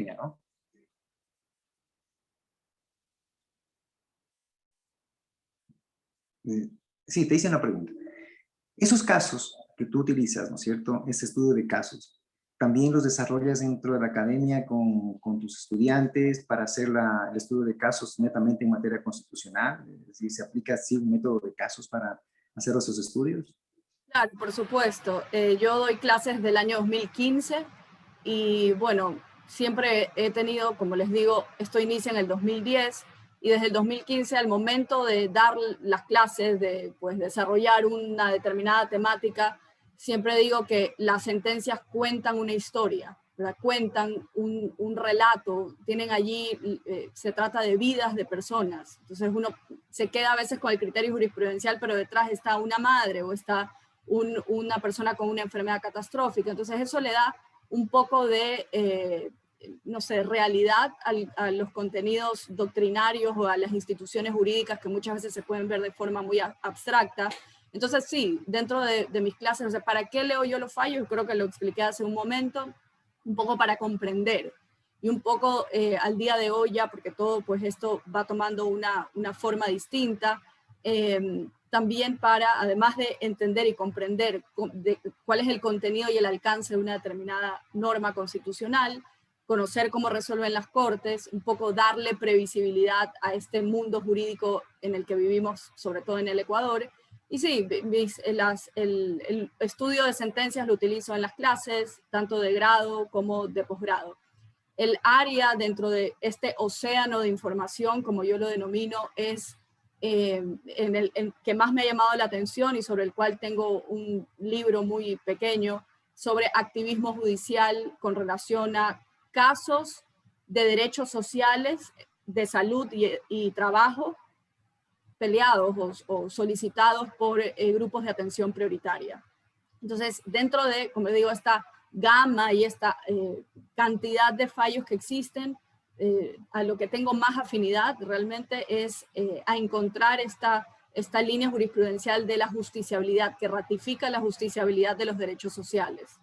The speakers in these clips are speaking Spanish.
¿no? Sí, te hice una pregunta. Esos casos que tú utilizas, ¿no es cierto? Ese estudio de casos, ¿también los desarrollas dentro de la academia con tus estudiantes para hacer el estudio de casos netamente en materia constitucional? Es decir, ¿se aplica así un método de casos para hacer esos estudios? Claro, por supuesto. Yo doy clases del año 2015 y bueno, siempre he tenido, como les digo, esto inicia en el 2010 y desde el 2015 al momento de dar las clases, de pues, desarrollar una determinada temática, siempre digo que las sentencias cuentan una historia, ¿verdad? Cuentan un relato, tienen allí, se trata de vidas de personas. Entonces uno se queda a veces con el criterio jurisprudencial, pero detrás está una madre o está una persona con una enfermedad catastrófica. Entonces eso le da un poco de, no sé, realidad a los contenidos doctrinarios o a las instituciones jurídicas que muchas veces se pueden ver de forma muy abstracta. Entonces sí, dentro de mis clases, o sea, ¿para qué leo yo los fallos? Creo que lo expliqué hace un momento, un poco para comprender y un poco al día de hoy ya, porque todo pues esto va tomando una forma distinta, también para, además de entender y comprender cuál es el contenido y el alcance de una determinada norma constitucional, conocer cómo resuelven las cortes, un poco darle previsibilidad a este mundo jurídico en el que vivimos, sobre todo en el Ecuador. Y sí, el estudio de sentencias lo utilizo en las clases, tanto de grado como de posgrado. El área dentro de este océano de información, como yo lo denomino, es en que más me ha llamado la atención y sobre el cual tengo un libro muy pequeño sobre activismo judicial con relación a casos de derechos sociales, de salud y trabajo peleados o solicitados por grupos de atención prioritaria. Entonces, dentro de, como digo, esta gama y esta cantidad de fallos que existen, a lo que tengo más afinidad realmente es a encontrar esta línea jurisprudencial de la justiciabilidad, que ratifica la justiciabilidad de los derechos sociales.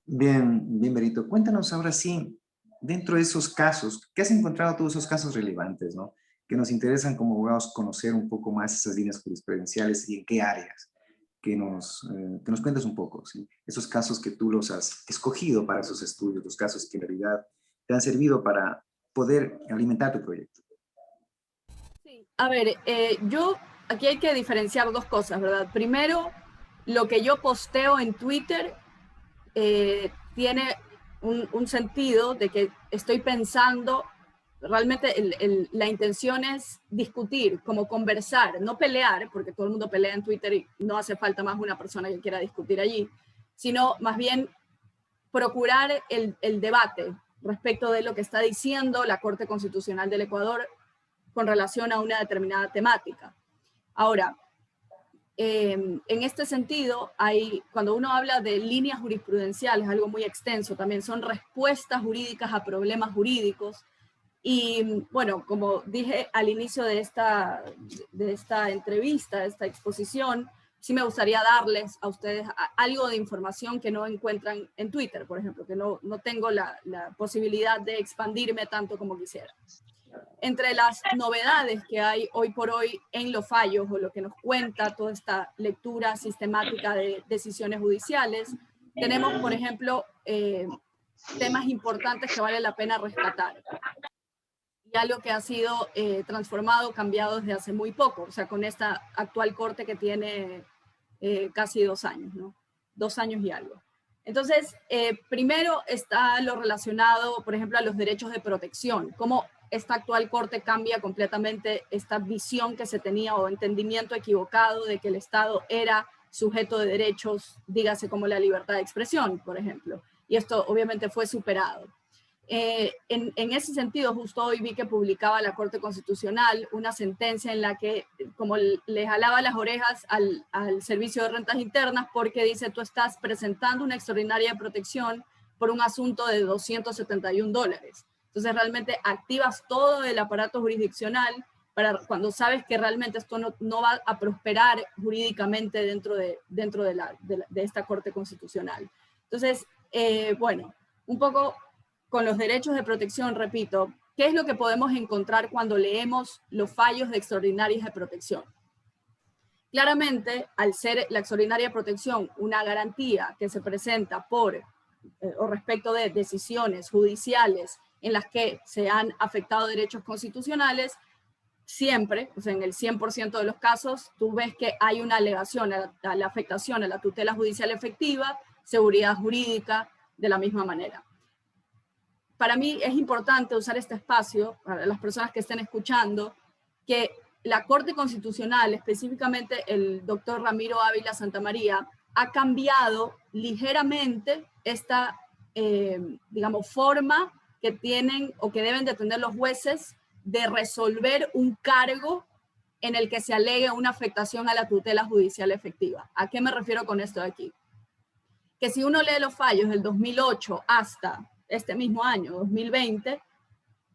Bien, bien, Berito. Cuéntanos ahora sí, dentro de esos casos, ¿qué has encontrado todos esos casos relevantes, ¿no? Que nos interesan como abogados conocer un poco más esas líneas jurisprudenciales y en qué áreas. Que nos cuentes un poco, ¿sí? Esos casos que tú los has escogido para esos estudios, los casos que en realidad te han servido para poder alimentar tu proyecto. Sí, a ver, aquí hay que diferenciar dos cosas, ¿verdad? Primero, lo que yo posteo en Twitter tiene un sentido de que estoy pensando, realmente la intención es discutir, como conversar, no pelear, porque todo el mundo pelea en Twitter y no hace falta más una persona que quiera discutir allí, sino más bien procurar el debate respecto de lo que está diciendo la Corte Constitucional del Ecuador con relación a una determinada temática. Ahora, en este sentido, cuando uno habla de líneas jurisprudenciales, algo muy extenso, también son respuestas jurídicas a problemas jurídicos. Y bueno, como dije al inicio de esta entrevista, de esta exposición, sí me gustaría darles a ustedes algo de información que no encuentran en Twitter, por ejemplo, que no tengo la posibilidad de expandirme tanto como quisiera. Entre las novedades que hay hoy por hoy en los fallos o lo que nos cuenta toda esta lectura sistemática de decisiones judiciales, tenemos, por ejemplo, temas importantes que vale la pena rescatar. Y algo que ha sido transformado, cambiado desde hace muy poco, o sea, con esta actual corte que tiene casi 2 años, ¿no? 2 años y algo. Entonces, primero está lo relacionado, por ejemplo, a los derechos de protección, cómo esta actual corte cambia completamente esta visión que se tenía o entendimiento equivocado de que el Estado era sujeto de derechos, dígase como la libertad de expresión, por ejemplo. Y esto obviamente fue superado. En ese sentido, justo hoy vi que publicaba la Corte Constitucional una sentencia en la que como le jalaba las orejas al Servicio de Rentas Internas porque dice, tú estás presentando una extraordinaria protección por un asunto de $271. Entonces realmente activas todo el aparato jurisdiccional para cuando sabes que realmente esto no va a prosperar jurídicamente dentro de esta Corte Constitucional. Entonces, Bueno, un poco con los derechos de protección, repito, ¿qué es lo que podemos encontrar cuando leemos los fallos de extraordinarias de protección? Claramente, al ser la extraordinaria protección una garantía que se presenta por o respecto de decisiones judiciales en las que se han afectado derechos constitucionales, siempre, o sea, en el 100% de los casos, tú ves que hay una alegación a la afectación a la tutela judicial efectiva, seguridad jurídica, de la misma manera. Para mí es importante usar este espacio, para las personas que estén escuchando, que la Corte Constitucional, específicamente el doctor Ramiro Ávila Santamaría, ha cambiado ligeramente esta, digamos, forma que tienen o que deben de tener los jueces de resolver un cargo en el que se alegue una afectación a la tutela judicial efectiva. ¿A qué me refiero con esto de aquí? Que si uno lee los fallos del 2008 hasta este mismo año, 2020,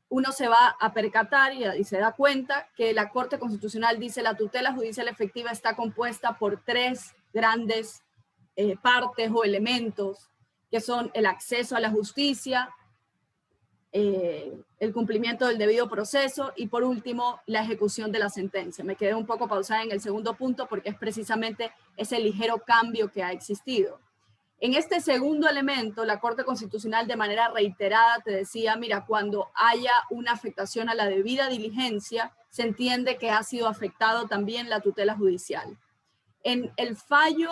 uno se va a percatar y se da cuenta que la Corte Constitucional dice la tutela judicial efectiva está compuesta por tres grandes partes o elementos, que son el acceso a la justicia, el cumplimiento del debido proceso y por último la ejecución de la sentencia. Me quedé un poco pausada en el segundo punto porque es precisamente ese ligero cambio que ha existido. En este segundo elemento, la Corte Constitucional de manera reiterada te decía, mira, cuando haya una afectación a la debida diligencia, se entiende que ha sido afectado también la tutela judicial. En el fallo,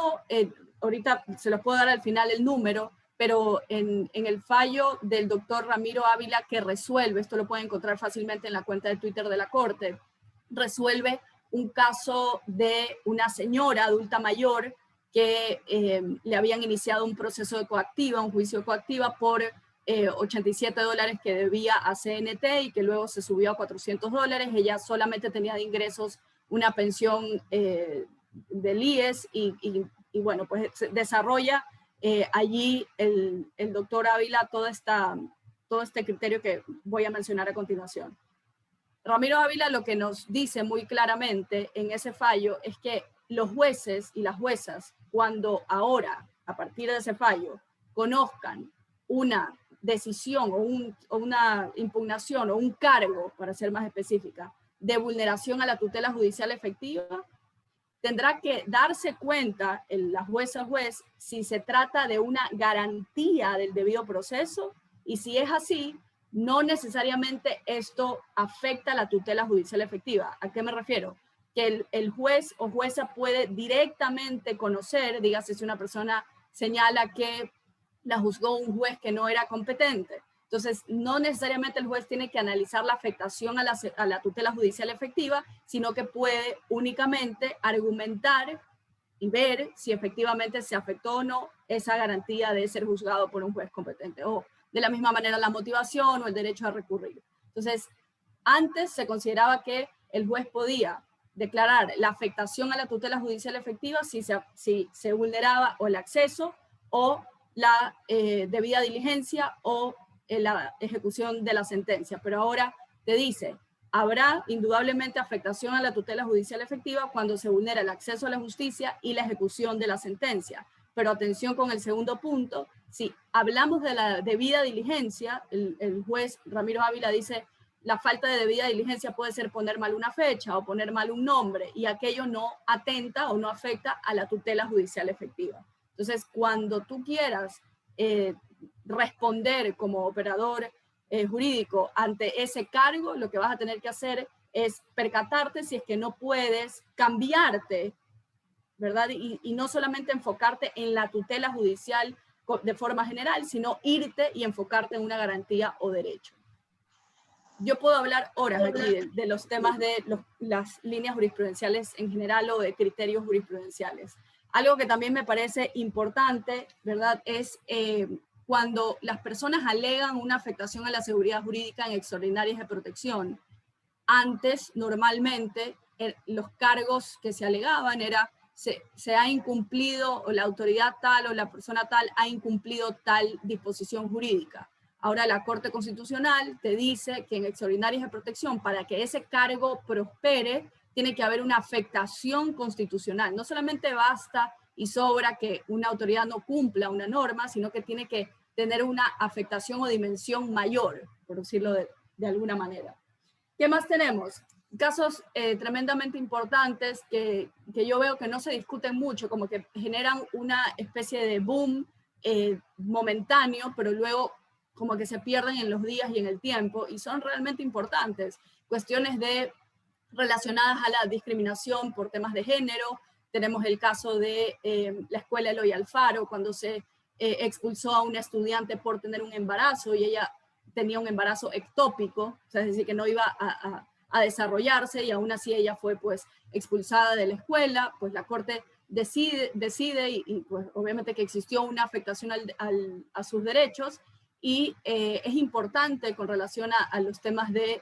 ahorita se los puedo dar al final el número, pero en el fallo del doctor Ramiro Ávila que resuelve, esto lo pueden encontrar fácilmente en la cuenta de Twitter de la Corte, resuelve un caso de una señora adulta mayor que le habían iniciado un proceso de coactiva, un juicio de coactiva por $87 que debía a CNT y que luego se subió a $400. Ella solamente tenía de ingresos una pensión del IES y bueno, pues desarrolla allí el doctor Ávila todo este criterio que voy a mencionar a continuación. Ramiro Ávila lo que nos dice muy claramente en ese fallo es que los jueces y las juezas, cuando ahora, a partir de ese fallo, conozcan una decisión o una impugnación o un cargo, para ser más específica, de vulneración a la tutela judicial efectiva, tendrá que darse cuenta la jueza o juez si se trata de una garantía del debido proceso y si es así, no necesariamente esto afecta la tutela judicial efectiva. ¿A qué me refiero? Que el juez o jueza puede directamente conocer, dígase si una persona señala que la juzgó un juez que no era competente. Entonces, no necesariamente el juez tiene que analizar la afectación a la tutela judicial efectiva, sino que puede únicamente argumentar y ver si efectivamente se afectó o no esa garantía de ser juzgado por un juez competente. O de la misma manera la motivación o el derecho a recurrir. Entonces, antes se consideraba que el juez podía declarar la afectación a la tutela judicial efectiva si se vulneraba o el acceso o la debida diligencia o la ejecución de la sentencia. Pero ahora te dice, habrá indudablemente afectación a la tutela judicial efectiva cuando se vulnera el acceso a la justicia y la ejecución de la sentencia. Pero atención con el segundo punto, si hablamos de la debida diligencia, el juez Ramiro Ávila dice, la falta de debida diligencia puede ser poner mal una fecha o poner mal un nombre y aquello no atenta o no afecta a la tutela judicial efectiva. Entonces, cuando tú quieras responder como operador jurídico ante ese cargo, lo que vas a tener que hacer es percatarte si es que no puedes cambiarte, ¿verdad? Y no solamente enfocarte en la tutela judicial de forma general, sino irte y enfocarte en una garantía o derecho. Yo puedo hablar horas aquí de los temas de las líneas jurisprudenciales en general o de criterios jurisprudenciales. Algo que también me parece importante, ¿verdad? Es cuando las personas alegan una afectación a la seguridad jurídica en extraordinarias de protección. Antes, normalmente, los cargos que se alegaban era se ha incumplido o la autoridad tal o la persona tal ha incumplido tal disposición jurídica. Ahora la Corte Constitucional te dice que en extraordinarias de protección, para que ese cargo prospere, tiene que haber una afectación constitucional. No solamente basta y sobra que una autoridad no cumpla una norma, sino que tiene que tener una afectación o dimensión mayor, por decirlo de alguna manera. ¿Qué más tenemos? Casos tremendamente importantes que yo veo que no se discuten mucho, como que generan una especie de boom momentáneo, pero luego como que se pierden en los días y en el tiempo, y son realmente importantes. Cuestiones relacionadas a la discriminación por temas de género. Tenemos el caso de la escuela Eloy Alfaro, cuando se expulsó a una estudiante por tener un embarazo, y ella tenía un embarazo ectópico, o sea, es decir, que no iba a desarrollarse, y aún así ella fue pues expulsada de la escuela. Pues la Corte decide y pues obviamente que existió una afectación a sus derechos, y es importante con relación a los temas de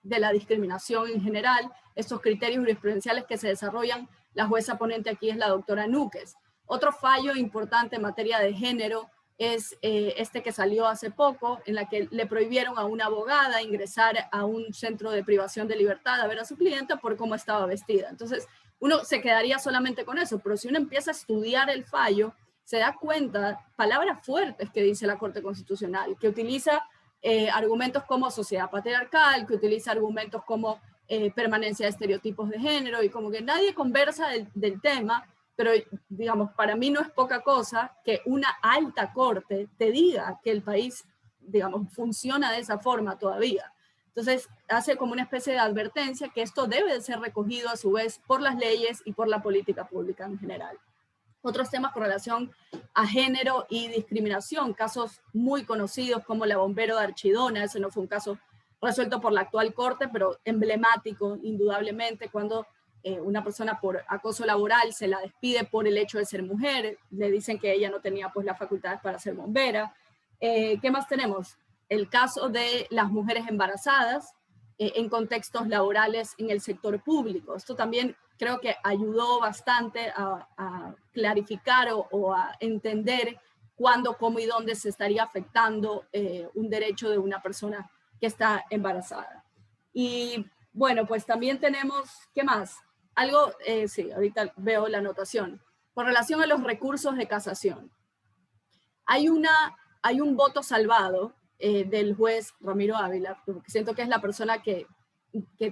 la discriminación en general, estos criterios jurisprudenciales que se desarrollan. La jueza ponente aquí es la doctora Núquez. Otro fallo importante en materia de género es este que salió hace poco, en la que le prohibieron a una abogada ingresar a un centro de privación de libertad a ver a su clienta por cómo estaba vestida. Entonces, uno se quedaría solamente con eso, pero si uno empieza a estudiar el fallo, se da cuenta, palabras fuertes que dice la Corte Constitucional, que utiliza argumentos como sociedad patriarcal, que utiliza argumentos como permanencia de estereotipos de género, y como que nadie conversa del tema. Pero, digamos, para mí no es poca cosa que una alta corte te diga que el país, digamos, funciona de esa forma todavía. Entonces, hace como una especie de advertencia que esto debe de ser recogido a su vez por las leyes y por la política pública en general. Otros temas con relación a género y discriminación, casos muy conocidos como la Bombero de Archidona. Ese no fue un caso resuelto por la actual corte, pero emblemático indudablemente, cuando una persona por acoso laboral se la despide por el hecho de ser mujer, le dicen que ella no tenía pues las facultades para ser bombera. ¿Qué más tenemos? El caso de las mujeres embarazadas en contextos laborales en el sector público. Esto también creo que ayudó bastante a clarificar o a entender cuándo, cómo y dónde se estaría afectando un derecho de una persona que está embarazada. Y bueno, pues también tenemos, ¿qué más? Algo, sí, ahorita veo la anotación. Con relación a los recursos de casación. Hay un voto salvado del juez Ramiro Ávila, porque siento que es la persona que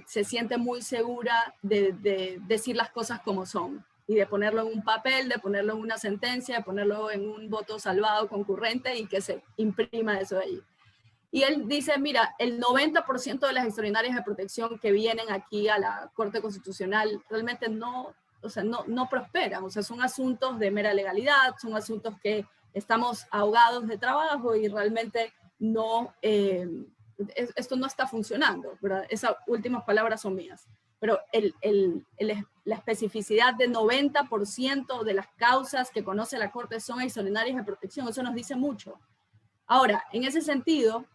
se siente muy segura de decir las cosas como son, y de ponerlo en un papel, de ponerlo en una sentencia, de ponerlo en un voto salvado concurrente y que se imprima eso de allí. Y él dice, mira, el 90% de las extraordinarias de protección que vienen aquí a la Corte Constitucional realmente no prosperan. O sea, son asuntos de mera legalidad, son asuntos que estamos ahogados de trabajo y realmente no, esto no está funcionando, ¿verdad? Esas últimas palabras son mías. Pero la especificidad de 90% de las causas que conoce la Corte son extraordinarias de protección, eso nos dice mucho. Ahora, en ese sentido,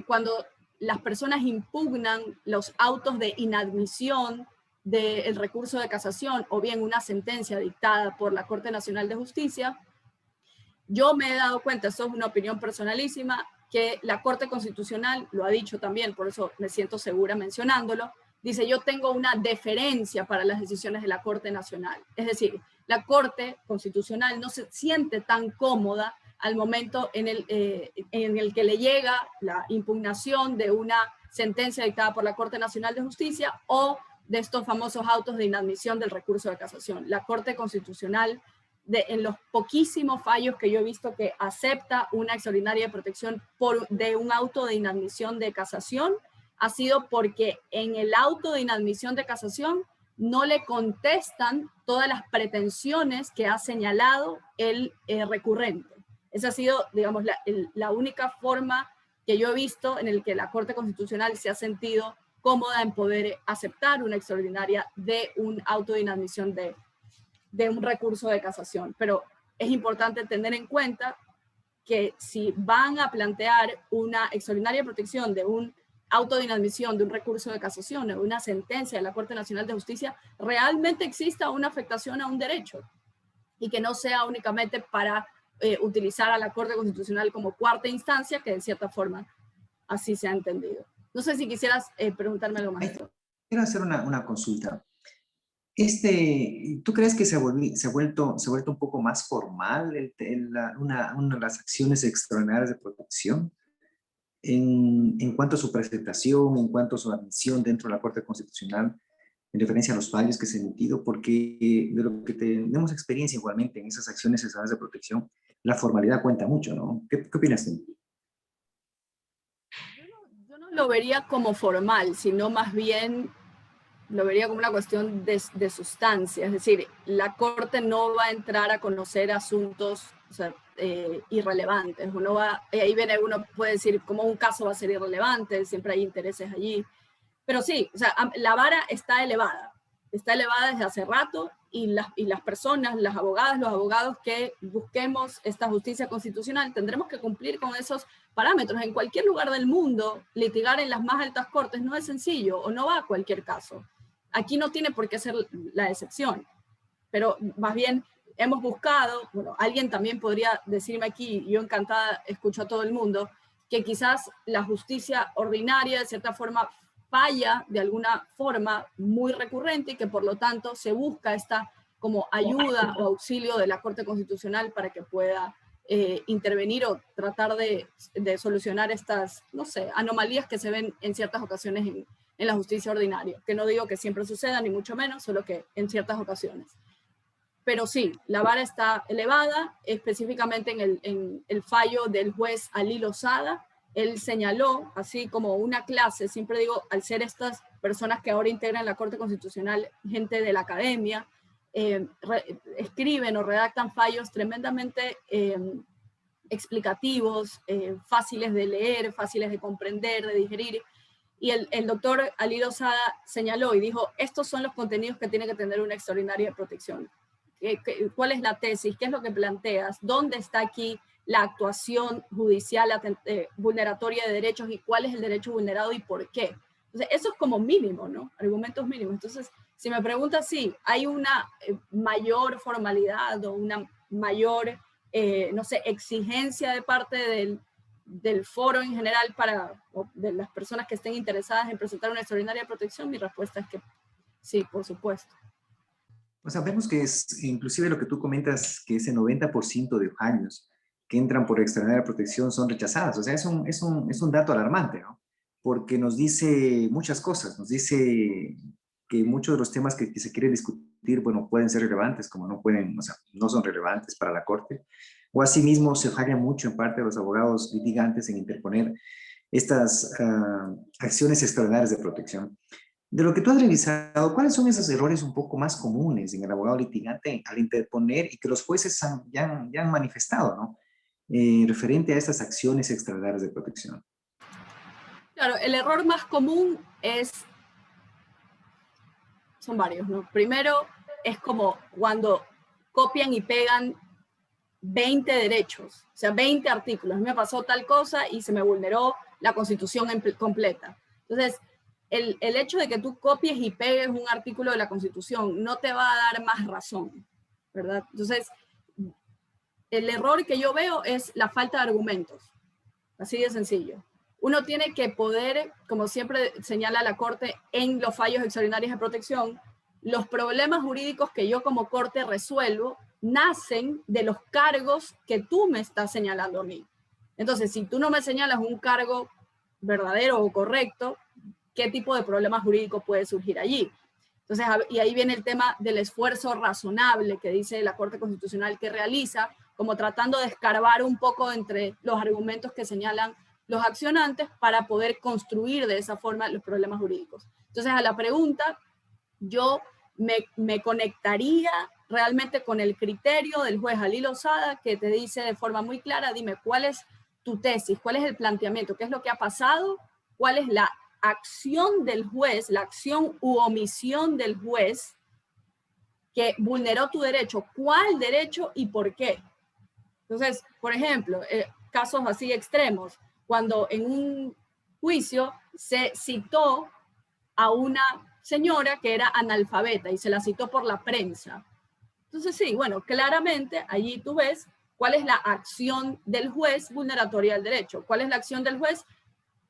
cuando las personas impugnan los autos de inadmisión del recurso de casación o bien una sentencia dictada por la Corte Nacional de Justicia, yo me he dado cuenta, esto es una opinión personalísima, que la Corte Constitucional lo ha dicho también, por eso me siento segura mencionándolo, dice: yo tengo una deferencia para las decisiones de la Corte Nacional. Es decir, la Corte Constitucional no se siente tan cómoda al momento en el que le llega la impugnación de una sentencia dictada por la Corte Nacional de Justicia o de estos famosos autos de inadmisión del recurso de casación. La Corte Constitucional, en los poquísimos fallos que yo he visto que acepta una extraordinaria de protección de un auto de inadmisión de casación, ha sido porque en el auto de inadmisión de casación no le contestan todas las pretensiones que ha señalado el recurrente. Esa ha sido, digamos, la única forma que yo he visto en el que la Corte Constitucional se ha sentido cómoda en poder aceptar una extraordinaria de un auto de inadmisión de un recurso de casación. Pero es importante tener en cuenta que si van a plantear una extraordinaria protección de un auto de inadmisión, de un recurso de casación, de una sentencia de la Corte Nacional de Justicia, realmente exista una afectación a un derecho y que no sea únicamente para utilizar a la Corte Constitucional como cuarta instancia, que de cierta forma así se ha entendido. No sé si quisieras preguntarme algo más. Quiero hacer una consulta. ¿Tú crees que se ha vuelto un poco más formal una de las acciones extraordinarias de protección en cuanto a su presentación, en cuanto a su admisión dentro de la Corte Constitucional, en referencia a los fallos que se han emitido? Porque de lo que tenemos experiencia igualmente en esas acciones extraordinarias de protección, la formalidad cuenta mucho, ¿no? ¿Qué opinas tú? Yo no lo vería como formal, sino más bien lo vería como una cuestión de sustancia. Es decir, la Corte no va a entrar a conocer asuntos, o sea, irrelevantes. Ahí viene, uno puede decir cómo un caso va a ser irrelevante, siempre hay intereses allí. Pero sí, o sea, la vara está elevada desde hace rato, y las personas, las abogadas, los abogados que busquemos esta justicia constitucional, tendremos que cumplir con esos parámetros. En cualquier lugar del mundo, litigar en las más altas cortes no es sencillo, o no va a cualquier caso. Aquí no tiene por qué ser la excepción, pero más bien hemos buscado, bueno, alguien también podría decirme aquí, yo encantada escucho a todo el mundo, que quizás la justicia ordinaria de cierta forma falla de alguna forma muy recurrente, y que por lo tanto se busca esta como ayuda o auxilio de la Corte Constitucional para que pueda intervenir o tratar de solucionar estas, no sé, anomalías que se ven en ciertas ocasiones en la justicia ordinaria, que no digo que siempre suceda, ni mucho menos, solo que en ciertas ocasiones. Pero sí, la vara está elevada, específicamente en el fallo del juez Ali Lozada. Él señaló, así como una clase, siempre digo, al ser estas personas que ahora integran la Corte Constitucional, gente de la academia, escriben o redactan fallos tremendamente explicativos, fáciles de leer, fáciles de comprender, de digerir. Y el doctor Ali Lozada señaló y dijo, estos son los contenidos que tiene que tener una extraordinaria protección. ¿Cuál es la tesis? ¿Qué es lo que planteas? ¿Dónde está aquí la actuación judicial vulneratoria de derechos, y cuál es el derecho vulnerado y por qué? Entonces, eso es como mínimo, ¿no? Argumentos mínimos. Entonces, si me preguntas si hay una mayor formalidad o una mayor, no sé, exigencia de parte del foro en general o de las personas que estén interesadas en presentar una extraordinaria protección, mi respuesta es que sí, por supuesto. O sea, vemos que es, inclusive lo que tú comentas, que ese 90% de fallos que entran por extraordinaria protección son rechazadas. O sea, es un dato alarmante, ¿no? Porque nos dice muchas cosas. Nos dice que muchos de los temas que se quiere discutir, bueno, pueden ser relevantes, como no pueden, o sea, no son relevantes para la Corte. O asimismo, se falla mucho en parte de los abogados litigantes en interponer estas acciones extraordinarias de protección. De lo que tú has revisado, ¿cuáles son esos errores un poco más comunes en el abogado litigante al interponer y que los jueces ya han manifestado, ¿no? Referente a estas acciones extraordinarias de protección? Claro, el error más común son varios, ¿no? Primero, es como cuando copian y pegan 20 derechos, o sea, 20 artículos. A mí me pasó tal cosa y se me vulneró la Constitución completa. Entonces, el hecho de que tú copies y pegues un artículo de la Constitución no te va a dar más razón, ¿verdad? Entonces, el error que yo veo es la falta de argumentos, así de sencillo. Uno tiene que poder, como siempre señala la Corte en los fallos extraordinarios de protección, los problemas jurídicos que yo como Corte resuelvo nacen de los cargos que tú me estás señalando a mí. Entonces, si tú no me señalas un cargo verdadero o correcto, ¿qué tipo de problema jurídico puede surgir allí? Entonces, y ahí viene el tema del esfuerzo razonable que dice la Corte Constitucional que realiza, como tratando de escarbar un poco entre los argumentos que señalan los accionantes para poder construir de esa forma los problemas jurídicos. Entonces, a la pregunta, yo me conectaría realmente con el criterio del juez Ali Lozada, que te dice de forma muy clara, dime, ¿cuál es tu tesis? ¿Cuál es el planteamiento? ¿Qué es lo que ha pasado? ¿Cuál es la acción del juez, la acción u omisión del juez que vulneró tu derecho? ¿Cuál derecho y por qué? Entonces, por ejemplo, casos así extremos, cuando en un juicio se citó a una señora que era analfabeta y se la citó por la prensa. Entonces, sí, bueno, claramente allí tú ves cuál es la acción del juez vulneratoria del derecho. ¿Cuál es la acción del juez?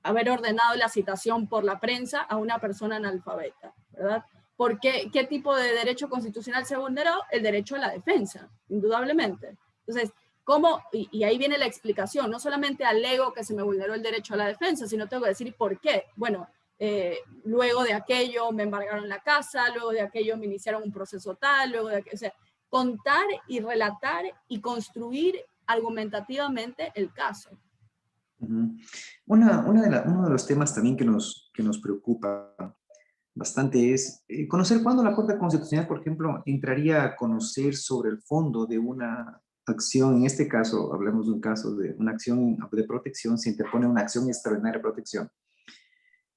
Haber ordenado la citación por la prensa a una persona analfabeta, ¿verdad? ¿Por qué? ¿Qué tipo de derecho constitucional se vulneró? El derecho a la defensa, indudablemente. Entonces, ¿cómo? Y ahí viene la explicación. No solamente alego que se me vulneró el derecho a la defensa, sino tengo que decir por qué. Bueno, luego de aquello me embargaron la casa, luego de aquello me iniciaron un proceso tal, luego de aquello, o sea, contar y relatar y construir argumentativamente el caso. Ujú. Uno de los temas también que nos preocupa bastante es conocer cuándo la Corte Constitucional, por ejemplo, entraría a conocer sobre el fondo de una acción. En este caso, hablamos de un caso de una acción de protección, se interpone una acción extraordinaria de protección.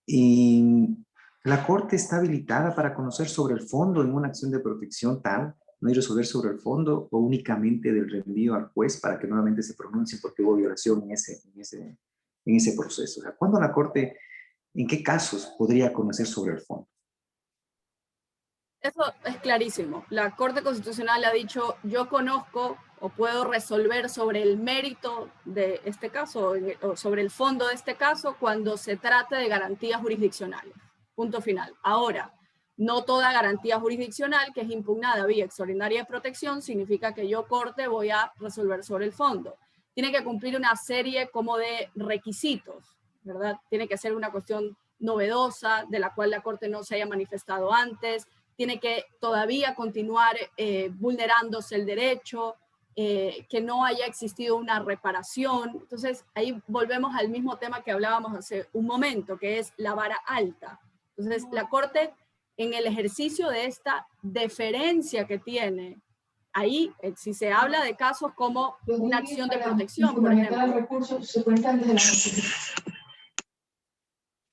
Y la Corte está habilitada para conocer sobre el fondo en una acción de protección tal, no y resolver sobre el fondo o únicamente del reenvío al juez para que nuevamente se pronuncie porque hubo violación en ese proceso. O sea, ¿cuándo la Corte, en qué casos podría conocer sobre el fondo? Eso es clarísimo. La Corte Constitucional ha dicho, yo conozco o puedo resolver sobre el mérito de este caso o sobre el fondo de este caso cuando se trate de garantías jurisdiccionales. Punto final. Ahora, no toda garantía jurisdiccional que es impugnada vía extraordinaria de protección significa que yo, Corte, voy a resolver sobre el fondo. Tiene que cumplir una serie como de requisitos, ¿verdad? Tiene que ser una cuestión novedosa de la cual la Corte no se haya manifestado antes, tiene que todavía continuar vulnerándose el derecho, que no haya existido una reparación. Entonces, ahí volvemos al mismo tema que hablábamos hace un momento, que es la vara alta. Entonces, la Corte, en el ejercicio de esta deferencia que tiene, ahí, si se habla de casos como una acción de protección, por ejemplo,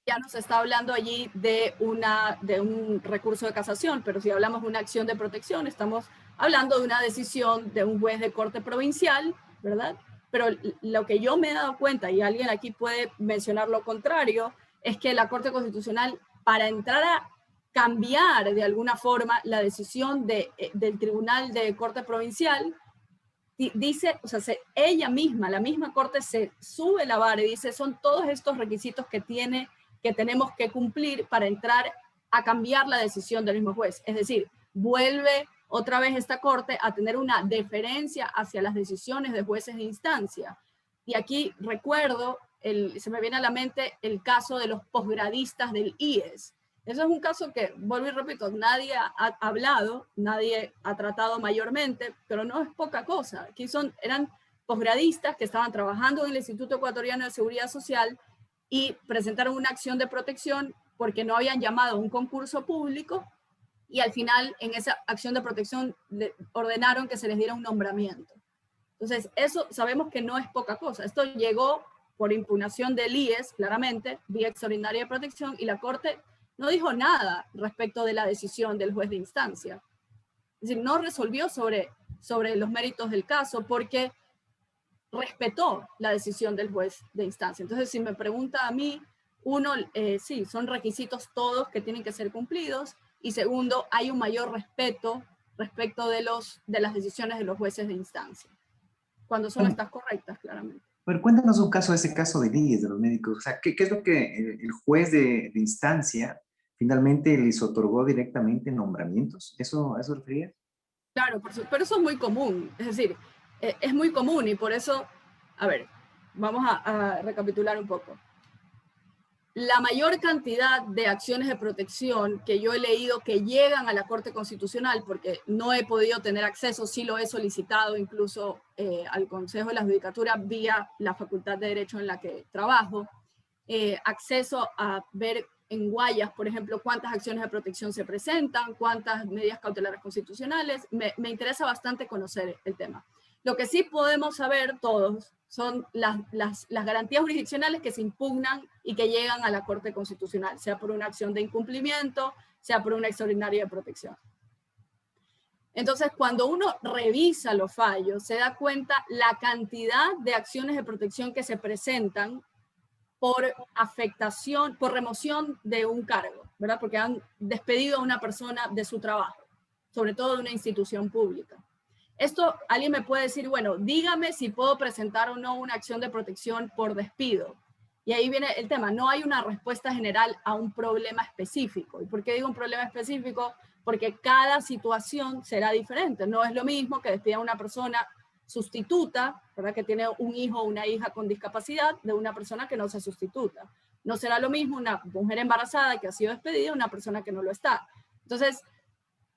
ya nos está hablando allí de un recurso de casación, pero si hablamos de una acción de protección, estamos hablando de una decisión de un juez de corte provincial, ¿verdad? Pero lo que yo me he dado cuenta, y alguien aquí puede mencionar lo contrario, es que la Corte Constitucional, para entrar a cambiar de alguna forma la decisión del Tribunal de Corte Provincial, dice, o sea, ella misma, la misma Corte se sube la vara y dice, son todos estos requisitos que tenemos que cumplir para entrar a cambiar la decisión del mismo juez. Es decir, vuelve otra vez esta Corte a tener una deferencia hacia las decisiones de jueces de instancia. Y aquí recuerdo, se me viene a la mente el caso de los posgradistas del IES. Eso es un caso que, vuelvo y repito, nadie ha hablado, nadie ha tratado mayormente, pero no es poca cosa. Aquí eran posgradistas que estaban trabajando en el Instituto Ecuatoriano de Seguridad Social y presentaron una acción de protección porque no habían llamado a un concurso público y al final en esa acción de protección ordenaron que se les diera un nombramiento. Entonces, eso sabemos que no es poca cosa. Esto llegó por impugnación del IES, claramente, vía extraordinaria de protección, y la Corte no dijo nada respecto de la decisión del juez de instancia. Es decir, no resolvió sobre los méritos del caso porque respetó la decisión del juez de instancia. Entonces, si me pregunta a mí, uno, sí, son requisitos todos que tienen que ser cumplidos, y segundo, hay un mayor respeto respecto de las decisiones de los jueces de instancia, cuando son Bueno, estas correctas, claramente. pero cuéntanos un caso, ese caso de leyes de los médicos. O sea, ¿qué es lo que el juez de instancia finalmente les otorgó directamente nombramientos? ¿Eso refería? Claro, pero eso es muy común, es decir, es muy común y por eso, a ver, vamos a recapitular un poco. La mayor cantidad de acciones de protección que yo he leído que llegan a la Corte Constitucional, porque no he podido tener acceso, sí lo he solicitado incluso al Consejo de la Judicatura vía la Facultad de Derecho en la que trabajo, acceso a ver en Guayas, por ejemplo, cuántas acciones de protección se presentan, cuántas medidas cautelares constitucionales. Me interesa bastante conocer el tema. Lo que sí podemos saber todos son las garantías jurisdiccionales que se impugnan y que llegan a la Corte Constitucional, sea por una acción de incumplimiento, sea por una extraordinaria de protección. Entonces, cuando uno revisa los fallos, se da cuenta la cantidad de acciones de protección que se presentan por afectación, por remoción de un cargo, ¿verdad? Porque han despedido a una persona de su trabajo, sobre todo de una institución pública. Esto, alguien me puede decir, bueno, dígame si puedo presentar o no una acción de protección por despido. Y ahí viene el tema, no hay una respuesta general a un problema específico. ¿Y por qué digo un problema específico? Porque cada situación será diferente. No es lo mismo que despida a una persona sustituta, ¿verdad? Que tiene un hijo o una hija con discapacidad, de una persona que no se sustituta. No será lo mismo una mujer embarazada que ha sido despedida de una persona que no lo está. Entonces,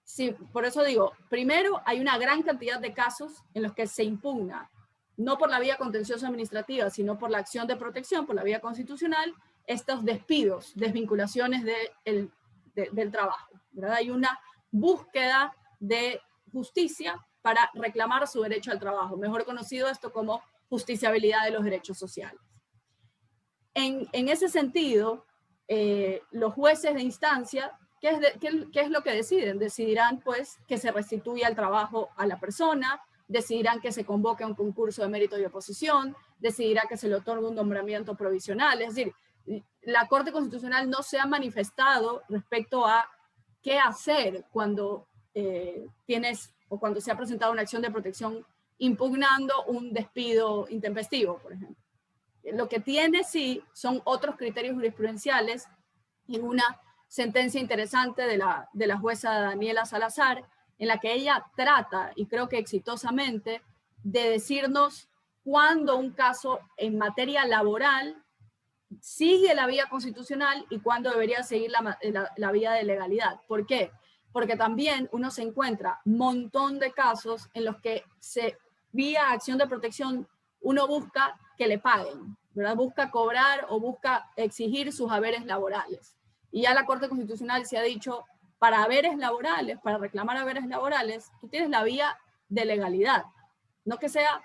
sí, por eso digo, primero hay una gran cantidad de casos en los que se impugna, no por la vía contenciosa administrativa, sino por la acción de protección, por la vía constitucional, estos despidos, desvinculaciones del trabajo, ¿verdad? Hay una búsqueda de justicia para reclamar su derecho al trabajo, mejor conocido esto como justiciabilidad de los derechos sociales. En ese sentido, los jueces de instancia, ¿qué es lo que deciden? Decidirán pues que se restituya el trabajo a la persona, decidirán que se convoque a un concurso de mérito y oposición, decidirá que se le otorgue un nombramiento provisional. Es decir, la Corte Constitucional no se ha manifestado respecto a qué hacer cuando tienes o cuando se ha presentado una acción de protección impugnando un despido intempestivo, por ejemplo. Lo que tiene sí son otros criterios jurisprudenciales en una sentencia interesante de la jueza Daniela Salazar, en la que ella trata, y creo que exitosamente, de decirnos cuándo un caso en materia laboral sigue la vía constitucional y cuándo debería seguir la vía de legalidad. ¿Por qué? Porque también uno se encuentra un montón de casos en los que vía acción de protección uno busca que le paguen, ¿verdad? Busca cobrar o busca exigir sus haberes laborales. Y ya la Corte Constitucional se ha dicho, para haberes laborales, para reclamar haberes laborales, tú tienes la vía de legalidad. No que sea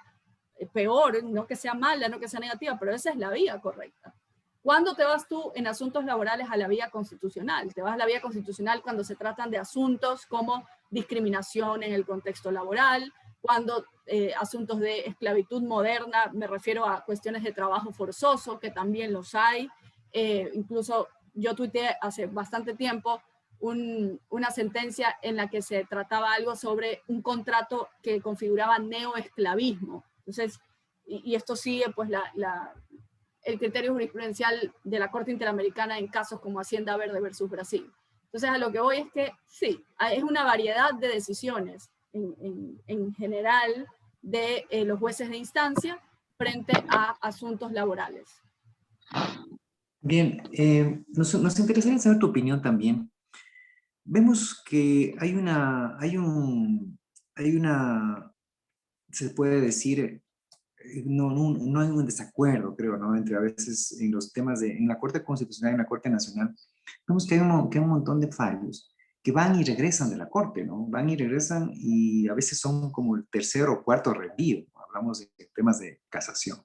peor, no que sea mala, no que sea negativa, pero esa es la vía correcta. ¿Cuándo te vas tú en asuntos laborales a la vía constitucional? Te vas a la vía constitucional cuando se tratan de asuntos como discriminación en el contexto laboral, cuando asuntos de esclavitud moderna, me refiero a cuestiones de trabajo forzoso, que también los hay. Incluso yo tuiteé hace bastante tiempo una sentencia en la que se trataba algo sobre un contrato que configuraba neoesclavismo. Entonces, y esto sigue pues el criterio jurisprudencial de la Corte Interamericana en casos como Hacienda Verde versus Brasil. Entonces, a lo que voy es que sí, es una variedad de decisiones en general de los jueces de instancia frente a asuntos laborales. Bien, nos interesaría saber tu opinión también. Vemos que se puede decir, no hay un desacuerdo, creo, ¿no? Entre a veces en los temas en la Corte Constitucional y en la Corte Nacional, vemos que hay un montón de fallos que van y regresan de la Corte, ¿no? Van y regresan y a veces son como el tercer o cuarto reenvío. Hablamos de temas de casación.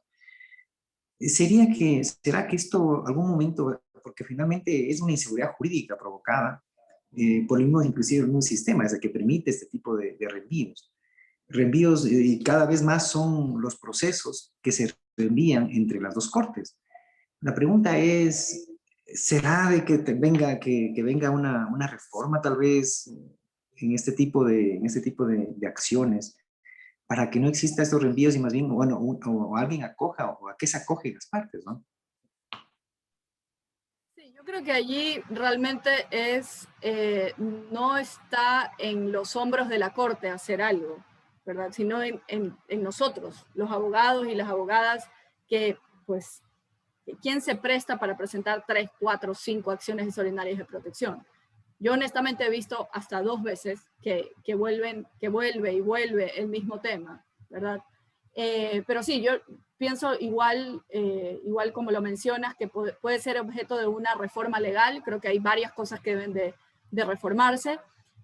¿Será que esto algún momento, porque finalmente es una inseguridad jurídica provocada por el mismo, inclusive el mismo sistema, es el que permite este tipo de reenvíos? Reenvíos y cada vez más son los procesos que se reenvían entre las dos cortes. La pregunta es, ¿será de que venga una reforma tal vez en este tipo de acciones para que no exista estos reenvíos y más bien, bueno, o alguien acoja o a qué se acogen las partes, ¿no? Sí, yo creo que allí realmente no está en los hombros de la Corte hacer algo, ¿verdad? Sino en nosotros, los abogados y las abogadas, que pues, ¿quién se presta para presentar 3, 4, 5 acciones extraordinarias de protección? Yo honestamente he visto hasta 2 veces que vuelve y vuelve el mismo tema, ¿verdad? Pero sí, yo pienso igual como lo mencionas, que puede ser objeto de una reforma legal. Creo que hay varias cosas que deben de reformarse,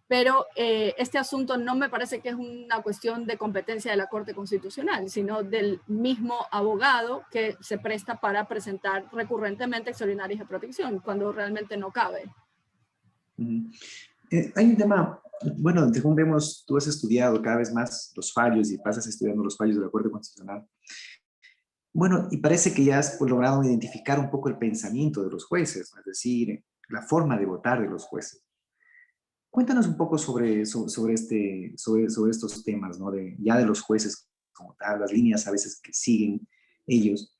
pero este asunto no me parece que es una cuestión de competencia de la Corte Constitucional, sino del mismo abogado que se presta para presentar recurrentemente extraordinarias de protección, cuando realmente no cabe. Hay un tema, bueno, según vemos, tú has estudiado cada vez más los fallos y pasas estudiando los fallos de la Corte Constitucional. Bueno, y parece que ya has logrado identificar un poco el pensamiento de los jueces, es decir, la forma de votar de los jueces. Cuéntanos un poco sobre estos temas, ¿no? Ya de los jueces como tal, las líneas a veces que siguen ellos.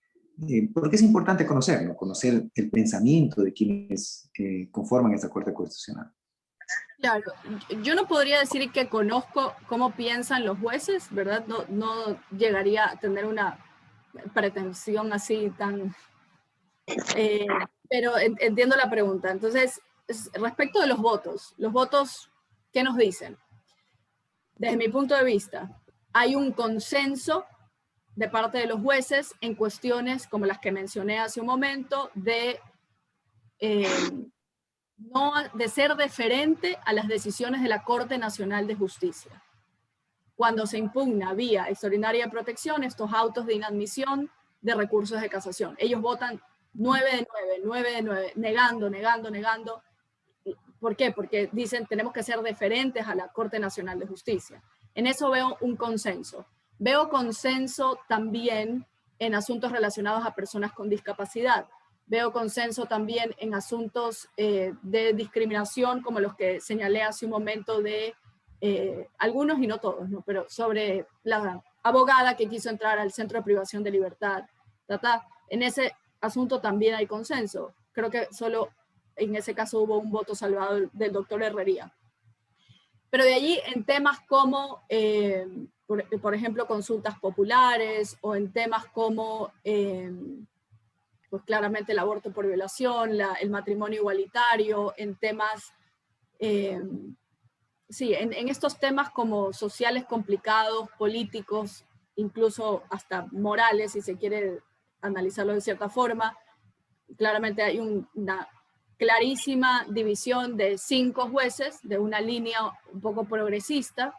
¿Por qué es importante conocer, ¿no? Conocer el pensamiento de quienes conforman esta Corte Constitucional? Claro, yo no podría decir que conozco cómo piensan los jueces, ¿verdad? No, no llegaría a tener una pretensión así tan... pero entiendo la pregunta. Entonces, respecto de los votos, ¿qué nos dicen? Desde mi punto de vista, hay un consenso de parte de los jueces en cuestiones como las que mencioné hace un momento no, de ser deferente a las decisiones de la Corte Nacional de Justicia. Cuando se impugna vía extraordinaria de protección estos autos de inadmisión de recursos de casación. Ellos votan 9 de 9, 9 de 9, negando, negando, negando. ¿Por qué? Porque dicen tenemos que ser deferentes a la Corte Nacional de Justicia. En eso veo un consenso. Veo consenso también en asuntos relacionados a personas con discapacidad. Veo consenso también en asuntos de discriminación, como los que señalé hace un momento de algunos y no todos, ¿no? Pero sobre la abogada que quiso entrar al Centro de Privación de Libertad. En ese asunto también hay consenso. Creo que solo en ese caso hubo un voto salvado del doctor Herrería. Pero de allí en temas como, por ejemplo, consultas populares o en temas como, pues claramente el aborto por violación, el matrimonio igualitario, en temas, sí, en estos temas como sociales complicados, políticos, incluso hasta morales, si se quiere analizarlo de cierta forma, claramente hay una clarísima división de 5 jueces de una línea un poco progresista,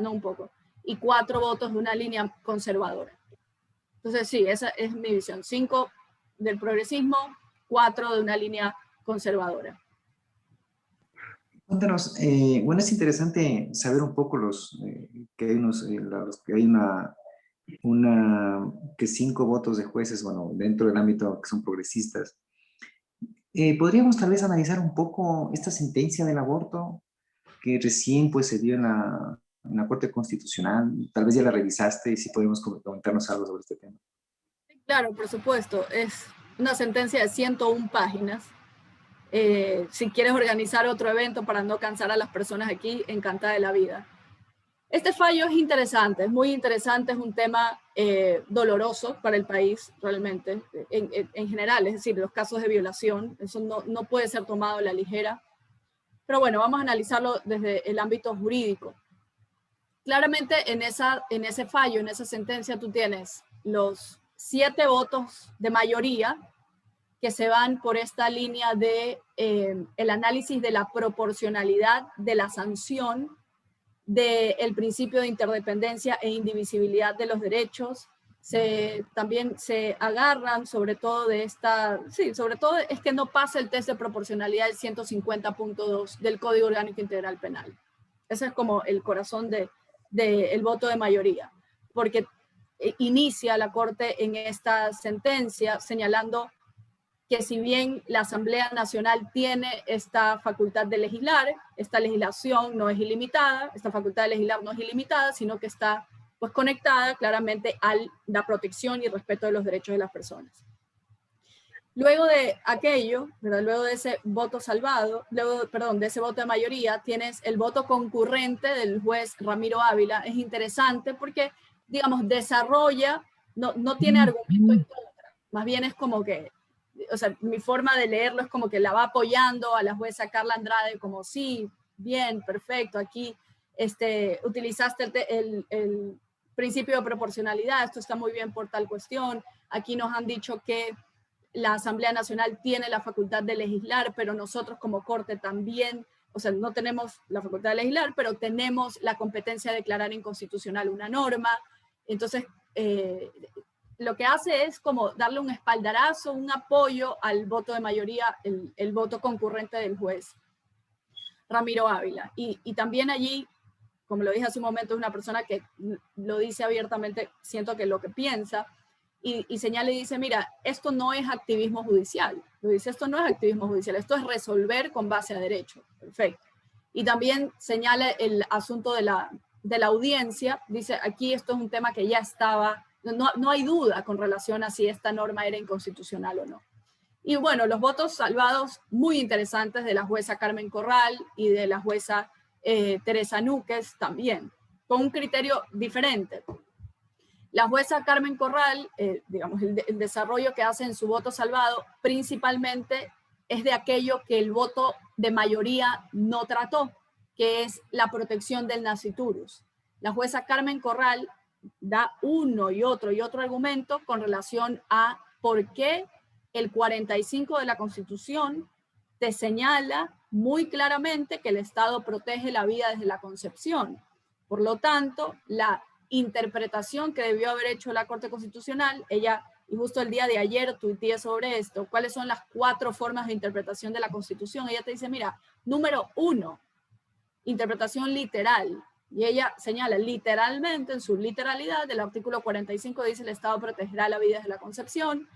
no un poco, y 4 votos de una línea conservadora. Entonces sí, esa es mi visión, 5 del progresismo, 4 de una línea conservadora. Cuéntanos, bueno, es interesante saber un poco que hay que hay que 5 votos de jueces, bueno, dentro del ámbito que son progresistas. ¿Podríamos tal vez analizar un poco esta sentencia del aborto que recién pues se dio en la Corte Constitucional? Tal vez ya la revisaste y si podemos comentarnos algo sobre este tema. Claro, por supuesto, es una sentencia de 101 páginas. Si quieres organizar otro evento para no cansar a las personas aquí, encantada de la vida. Este fallo es interesante, es muy interesante, es un tema doloroso para el país realmente, en general, es decir, los casos de violación, eso no puede ser tomado a la ligera. Pero bueno, vamos a analizarlo desde el ámbito jurídico. Claramente en ese fallo, en esa sentencia, tú tienes los 7 votos de mayoría que se van por esta línea de el análisis de la proporcionalidad de la sanción, del principio de interdependencia e indivisibilidad de los derechos. También se agarran sobre todo de sobre todo es que no pasa el test de proporcionalidad del 150.2 del Código Orgánico Integral Penal. Ese es como el corazón del voto de mayoría, porque inicia la Corte en esta sentencia señalando que si bien la Asamblea Nacional tiene esta facultad de legislar, esta legislación no es ilimitada, esta facultad de legislar no es ilimitada, sino que está pues conectada claramente a la protección y respeto de los derechos de las personas. Luego de aquello, ¿verdad? Luego de ese voto salvado, de ese voto de mayoría, tienes el voto concurrente del juez Ramiro Ávila. Es interesante porque, digamos, desarrolla, no tiene argumento en contra, más bien es como que, o sea, mi forma de leerlo es como que la va apoyando a la jueza Carla Andrade, como sí, bien, perfecto, aquí utilizaste el principio de proporcionalidad, esto está muy bien por tal cuestión, aquí nos han dicho que la Asamblea Nacional tiene la facultad de legislar, pero nosotros como Corte también, o sea, no tenemos la facultad de legislar, pero tenemos la competencia de declarar inconstitucional una norma. Entonces, lo que hace es como darle un espaldarazo, un apoyo al voto de mayoría, el voto concurrente del juez Ramiro Ávila. Y también allí, como lo dije hace un momento, es una persona que lo dice abiertamente, siento que lo que piensa, y señala y dice, mira, esto no es activismo judicial. Lo dice, esto no es activismo judicial, esto es resolver con base a derecho. Perfecto. Y también señala el asunto de la audiencia, dice, aquí esto es un tema que ya estaba no hay duda con relación a si esta norma era inconstitucional o no. Y bueno, los votos salvados muy interesantes de la jueza Carmen Corral y de la jueza Teresa Núquez también, con un criterio diferente. La jueza Carmen Corral, digamos, el desarrollo que hace en su voto salvado principalmente es de aquello que el voto de mayoría no trató, que es la protección del nasciturus. La jueza Carmen Corral da uno y otro argumento con relación a por qué el 45 de la Constitución te señala muy claramente que el Estado protege la vida desde la concepción. Por lo tanto, la interpretación que debió haber hecho la Corte Constitucional, ella, y justo el día de ayer tuiteé sobre esto, cuáles son las 4 formas de interpretación de la Constitución. Ella te dice, mira, número 1, interpretación literal. Y ella señala literalmente, en su literalidad, el artículo 45 dice el Estado protegerá la vida desde la concepción.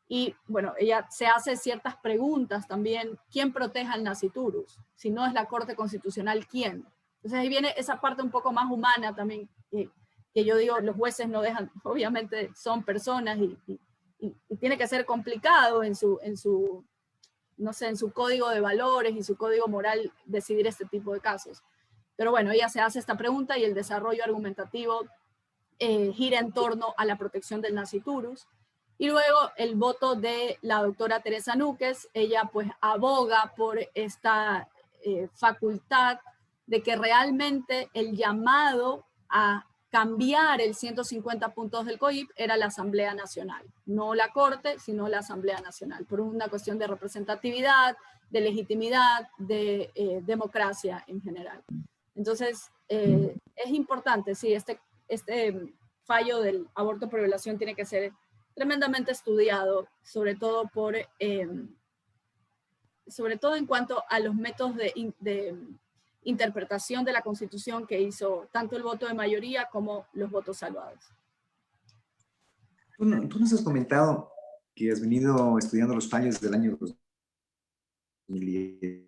Y bueno, ella se hace ciertas preguntas también. ¿Quién protege al nasciturus? Si no es la Corte Constitucional, ¿quién? Entonces ahí viene esa parte un poco más humana también, que yo digo, los jueces no dejan, obviamente son personas y tiene que ser complicado en su, no sé, en su código de valores y su código moral decidir este tipo de casos. Pero bueno, ella se hace esta pregunta y el desarrollo argumentativo gira en torno a la protección del nasciturus. Y luego el voto de la doctora Teresa Núquez, ella pues aboga por esta facultad de que realmente el llamado a cambiar el 150 puntos del COIP era la Asamblea Nacional, no la Corte, sino la Asamblea Nacional, por una cuestión de representatividad, de legitimidad, de democracia en general. Entonces, es importante, sí, este fallo del aborto por violación tiene que ser tremendamente estudiado, sobre todo en cuanto a los métodos de interpretación de la Constitución que hizo tanto el voto de mayoría como los votos salvados. Tú nos has comentado que has venido estudiando los fallos del año 2010.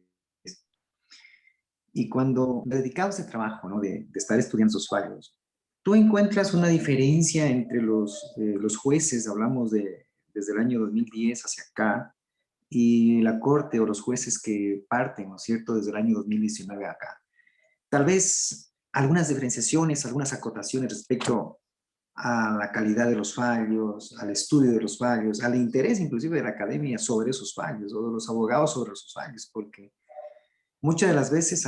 Y cuando dedicabas a este trabajo, ¿no? de estar estudiando esos fallos, ¿tú encuentras una diferencia entre los jueces, hablamos desde el año 2010 hacia acá, y la Corte o los jueces que parten, ¿no es cierto?, desde el año 2019 acá? Tal vez algunas diferenciaciones, algunas acotaciones respecto a la calidad de los fallos, al estudio de los fallos, al interés inclusive de la academia sobre esos fallos, o de los abogados sobre esos fallos, porque muchas de las veces,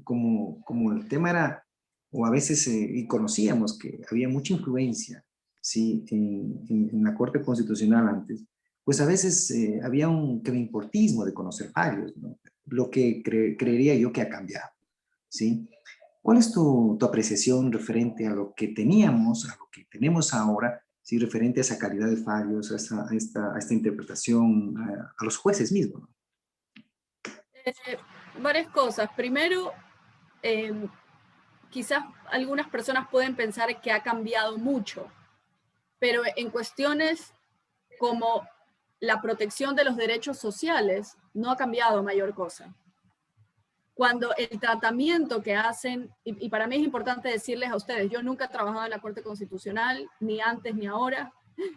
como el tema era, o a veces, y conocíamos que había mucha influencia, ¿sí? en la Corte Constitucional antes, pues a veces había un importismo de conocer fallos, ¿no? Lo que creería yo que ha cambiado, ¿sí? ¿Cuál es tu apreciación referente a lo que teníamos, a lo que tenemos ahora, ¿sí? Referente a esa calidad de fallos, a esta interpretación, a los jueces mismos, ¿no? Varias cosas. Primero, quizás algunas personas pueden pensar que ha cambiado mucho, pero en cuestiones como la protección de los derechos sociales no ha cambiado mayor cosa. Cuando el tratamiento que hacen, y para mí es importante decirles a ustedes, yo nunca he trabajado en la Corte Constitucional, ni antes ni ahora,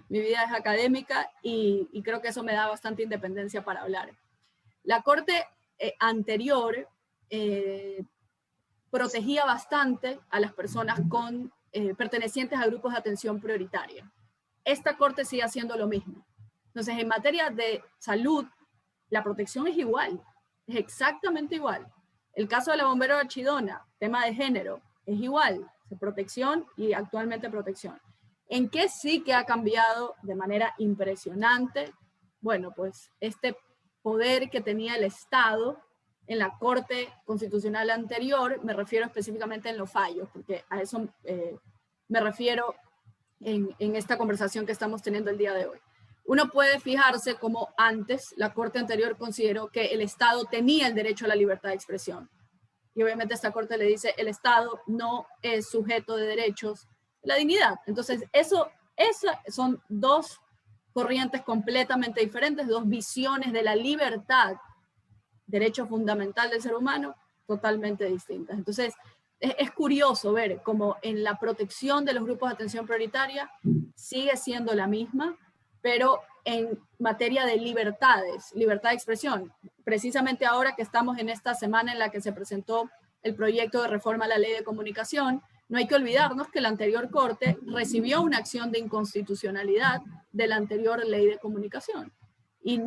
mi vida es académica y creo que eso me da bastante independencia para hablar. La Corte anterior protegía bastante a las personas pertenecientes a grupos de atención prioritaria. Esta Corte sigue haciendo lo mismo. Entonces, en materia de salud, la protección es igual, es exactamente igual. El caso de la bombera de Archidona, tema de género, es igual, protección y actualmente protección. ¿En qué sí que ha cambiado de manera impresionante? Bueno, pues este poder que tenía el Estado en la Corte Constitucional anterior, me refiero específicamente en los fallos, porque a eso me refiero en esta conversación que estamos teniendo el día de hoy. Uno puede fijarse como antes la Corte anterior consideró que el Estado tenía el derecho a la libertad de expresión. Y obviamente esta Corte le dice, el Estado no es sujeto de derechos de la dignidad. Entonces, esas son dos corrientes completamente diferentes, dos visiones de la libertad, derecho fundamental del ser humano, totalmente distintas. Entonces, es curioso ver cómo en la protección de los grupos de atención prioritaria sigue siendo la misma, pero en materia de libertades, libertad de expresión, precisamente ahora que estamos en esta semana en la que se presentó el proyecto de reforma a la ley de comunicación, no hay que olvidarnos que la anterior Corte recibió una acción de inconstitucionalidad de la anterior ley de comunicación y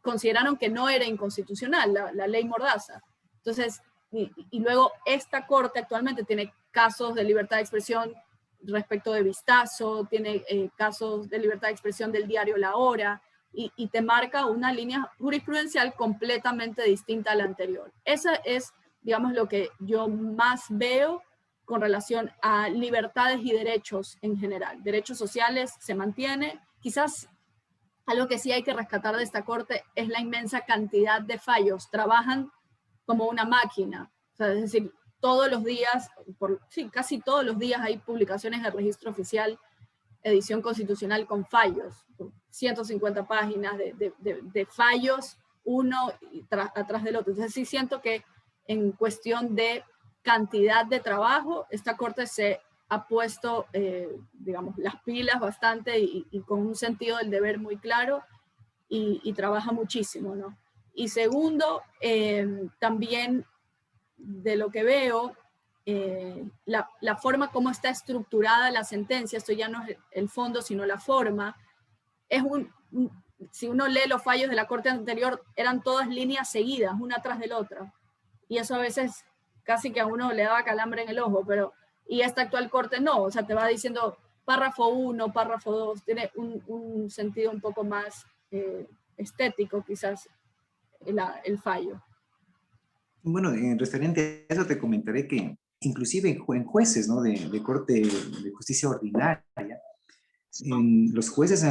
consideraron que no era inconstitucional la ley Mordaza. Entonces, y luego esta Corte actualmente tiene casos de libertad de expresión respecto de Vistazo, tiene casos de libertad de expresión del diario La Hora, y te marca una línea jurisprudencial completamente distinta a la anterior. Esa es, digamos, lo que yo más veo con relación a libertades y derechos en general. Derechos sociales se mantiene. Quizás algo que sí hay que rescatar de esta Corte es la inmensa cantidad de fallos. Trabajan como una máquina. O sea, es decir, todos los días, casi todos los días hay publicaciones del Registro Oficial, edición constitucional con fallos, 150 páginas de fallos, uno atrás del otro. Entonces sí siento que en cuestión de cantidad de trabajo, esta Corte se ha puesto, digamos, las pilas bastante y con un sentido del deber muy claro y trabaja muchísimo, ¿no? Y segundo, también de lo que veo, la forma como está estructurada la sentencia, esto ya no es el fondo, sino la forma, es si uno lee los fallos de la Corte anterior, eran todas líneas seguidas, una tras de la otra. Y eso a veces casi que a uno le daba calambre en el ojo, y esta actual Corte no, o sea, te va diciendo párrafo 1, párrafo 2, tiene un sentido un poco más estético quizás el fallo. Bueno, en referente a eso te comentaré que inclusive en jueces, ¿no? de Corte de Justicia Ordinaria, los jueces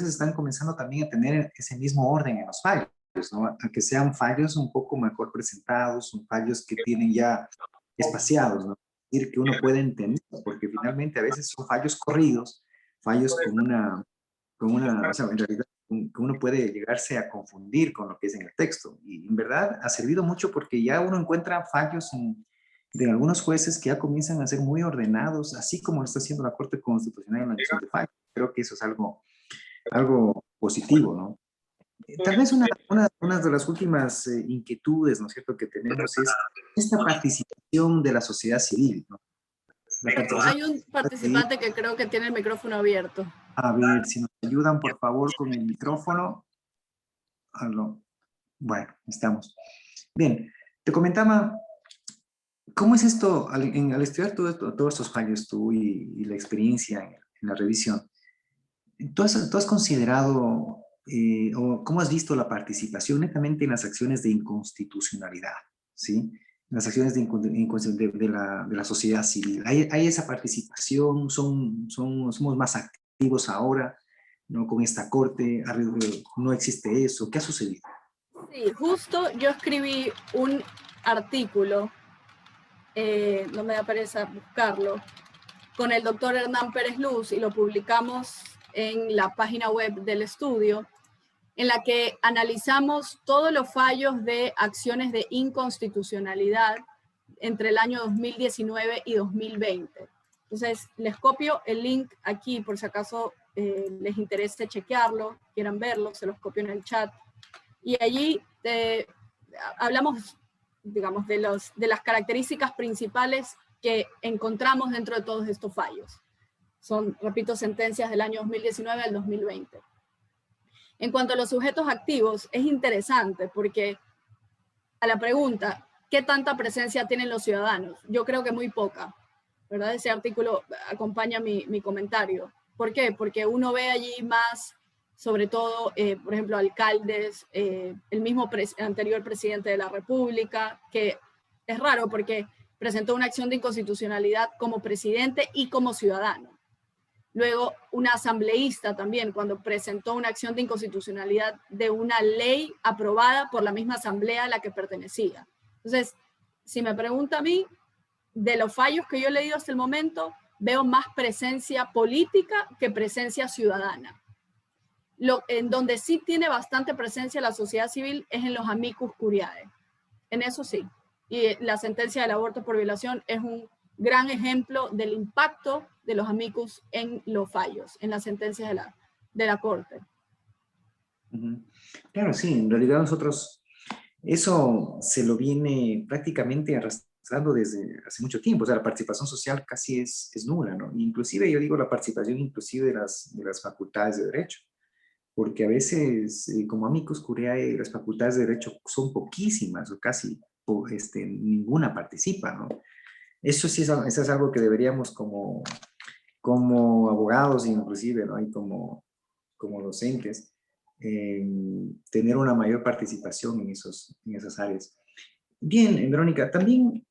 están comenzando también a tener ese mismo orden en los fallos, ¿no? A que sean fallos un poco mejor presentados, son fallos que tienen ya espaciados, ¿no? Es decir, que uno puede entender, porque finalmente a veces son fallos corridos, fallos o sea, en realidad que uno puede llegarse a confundir con lo que es en el texto. Y en verdad ha servido mucho porque ya uno encuentra fallos de algunos jueces que ya comienzan a ser muy ordenados, así como lo está haciendo la Corte Constitucional en la emisión de fallos. Creo que eso es algo positivo, ¿no? Tal vez una de las últimas inquietudes, ¿no es cierto?, que tenemos es esta participación de la sociedad civil, ¿no? Hay un participante que creo que tiene el micrófono abierto. A ver, si nos ayudan, por favor, con el micrófono. Bueno, estamos. Bien, te comentaba, ¿cómo es esto al estudiar todos estos fallos tú y la experiencia en la revisión? ¿Tú has considerado o cómo has visto la participación netamente en las acciones de inconstitucionalidad? ¿Sí? En las acciones de la sociedad civil. ¿Hay esa participación? ¿Somos más activos ahora, ¿no? Con esta Corte? ¿No existe eso? ¿Qué ha sucedido? Sí, justo yo escribí un artículo, no me da pereza buscarlo, con el doctor Hernán Pérez Luz y lo publicamos en la página web del estudio, en la que analizamos todos los fallos de acciones de inconstitucionalidad entre el año 2019 y 2020. Entonces, les copio el link aquí por si acaso les interese chequearlo, quieran verlo, se los copio en el chat. Y allí hablamos, digamos, de las características principales que encontramos dentro de todos estos fallos. Son, repito, sentencias del año 2019 al 2020. En cuanto a los sujetos activos, es interesante porque a la pregunta, ¿qué tanta presencia tienen los ciudadanos? Yo creo que muy poca, ¿verdad? Ese artículo acompaña mi comentario. ¿Por qué? Porque uno ve allí más, sobre todo, por ejemplo, alcaldes, el mismo anterior presidente de la República, que es raro porque presentó una acción de inconstitucionalidad como presidente y como ciudadano. Luego, una asambleísta también, cuando presentó una acción de inconstitucionalidad de una ley aprobada por la misma asamblea a la que pertenecía. Entonces, si me pregunta a mí, de los fallos que yo he leído hasta el momento, veo más presencia política que presencia ciudadana. En donde sí tiene bastante presencia la sociedad civil es en los amicus curiae. En eso sí. Y la sentencia del aborto por violación es un gran ejemplo del impacto de los amicus en los fallos, en las sentencias de la Corte. Claro, sí, en realidad nosotros eso se lo viene prácticamente arrastrando desde hace mucho tiempo. O sea, la participación social casi es nula, ¿no? Inclusive yo digo la participación inclusive de las facultades de derecho, porque a veces como amicus curiae las facultades de derecho son poquísimas o casi ninguna participa, ¿no? Eso sí eso es algo que deberíamos como abogados inclusive, ¿no? Y como docentes, tener una mayor participación en esas áreas. Bien, Verónica, también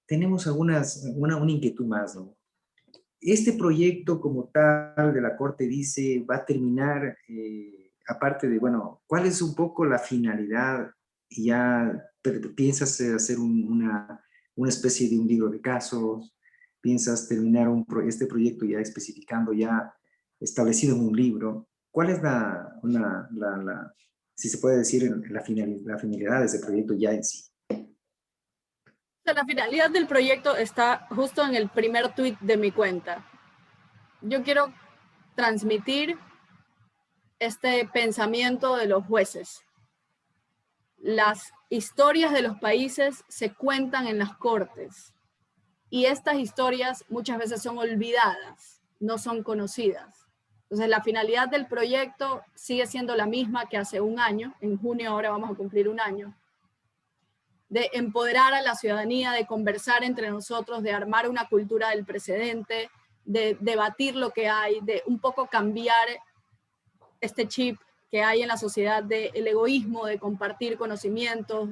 tenemos una inquietud más, ¿no? Este proyecto como tal de la Corte dice va a terminar, aparte de, bueno, ¿cuál es un poco la finalidad? ¿Ya piensas hacer una especie de un libro de casos? ¿Piensas terminar este proyecto ya especificando, ya establecido en un libro? ¿Cuál es si se puede decir, la finalidad de ese proyecto ya en sí? La finalidad del proyecto está justo en el primer tweet de mi cuenta. Yo quiero transmitir este pensamiento de los jueces. Las historias de los países se cuentan en las cortes y estas historias muchas veces son olvidadas, no son conocidas. Entonces la finalidad del proyecto sigue siendo la misma que hace un año. En junio ahora vamos a cumplir un año, de empoderar a la ciudadanía, de conversar entre nosotros, de armar una cultura del precedente, de debatir lo que hay, de un poco cambiar este chip que hay en la sociedad del egoísmo, de compartir conocimientos,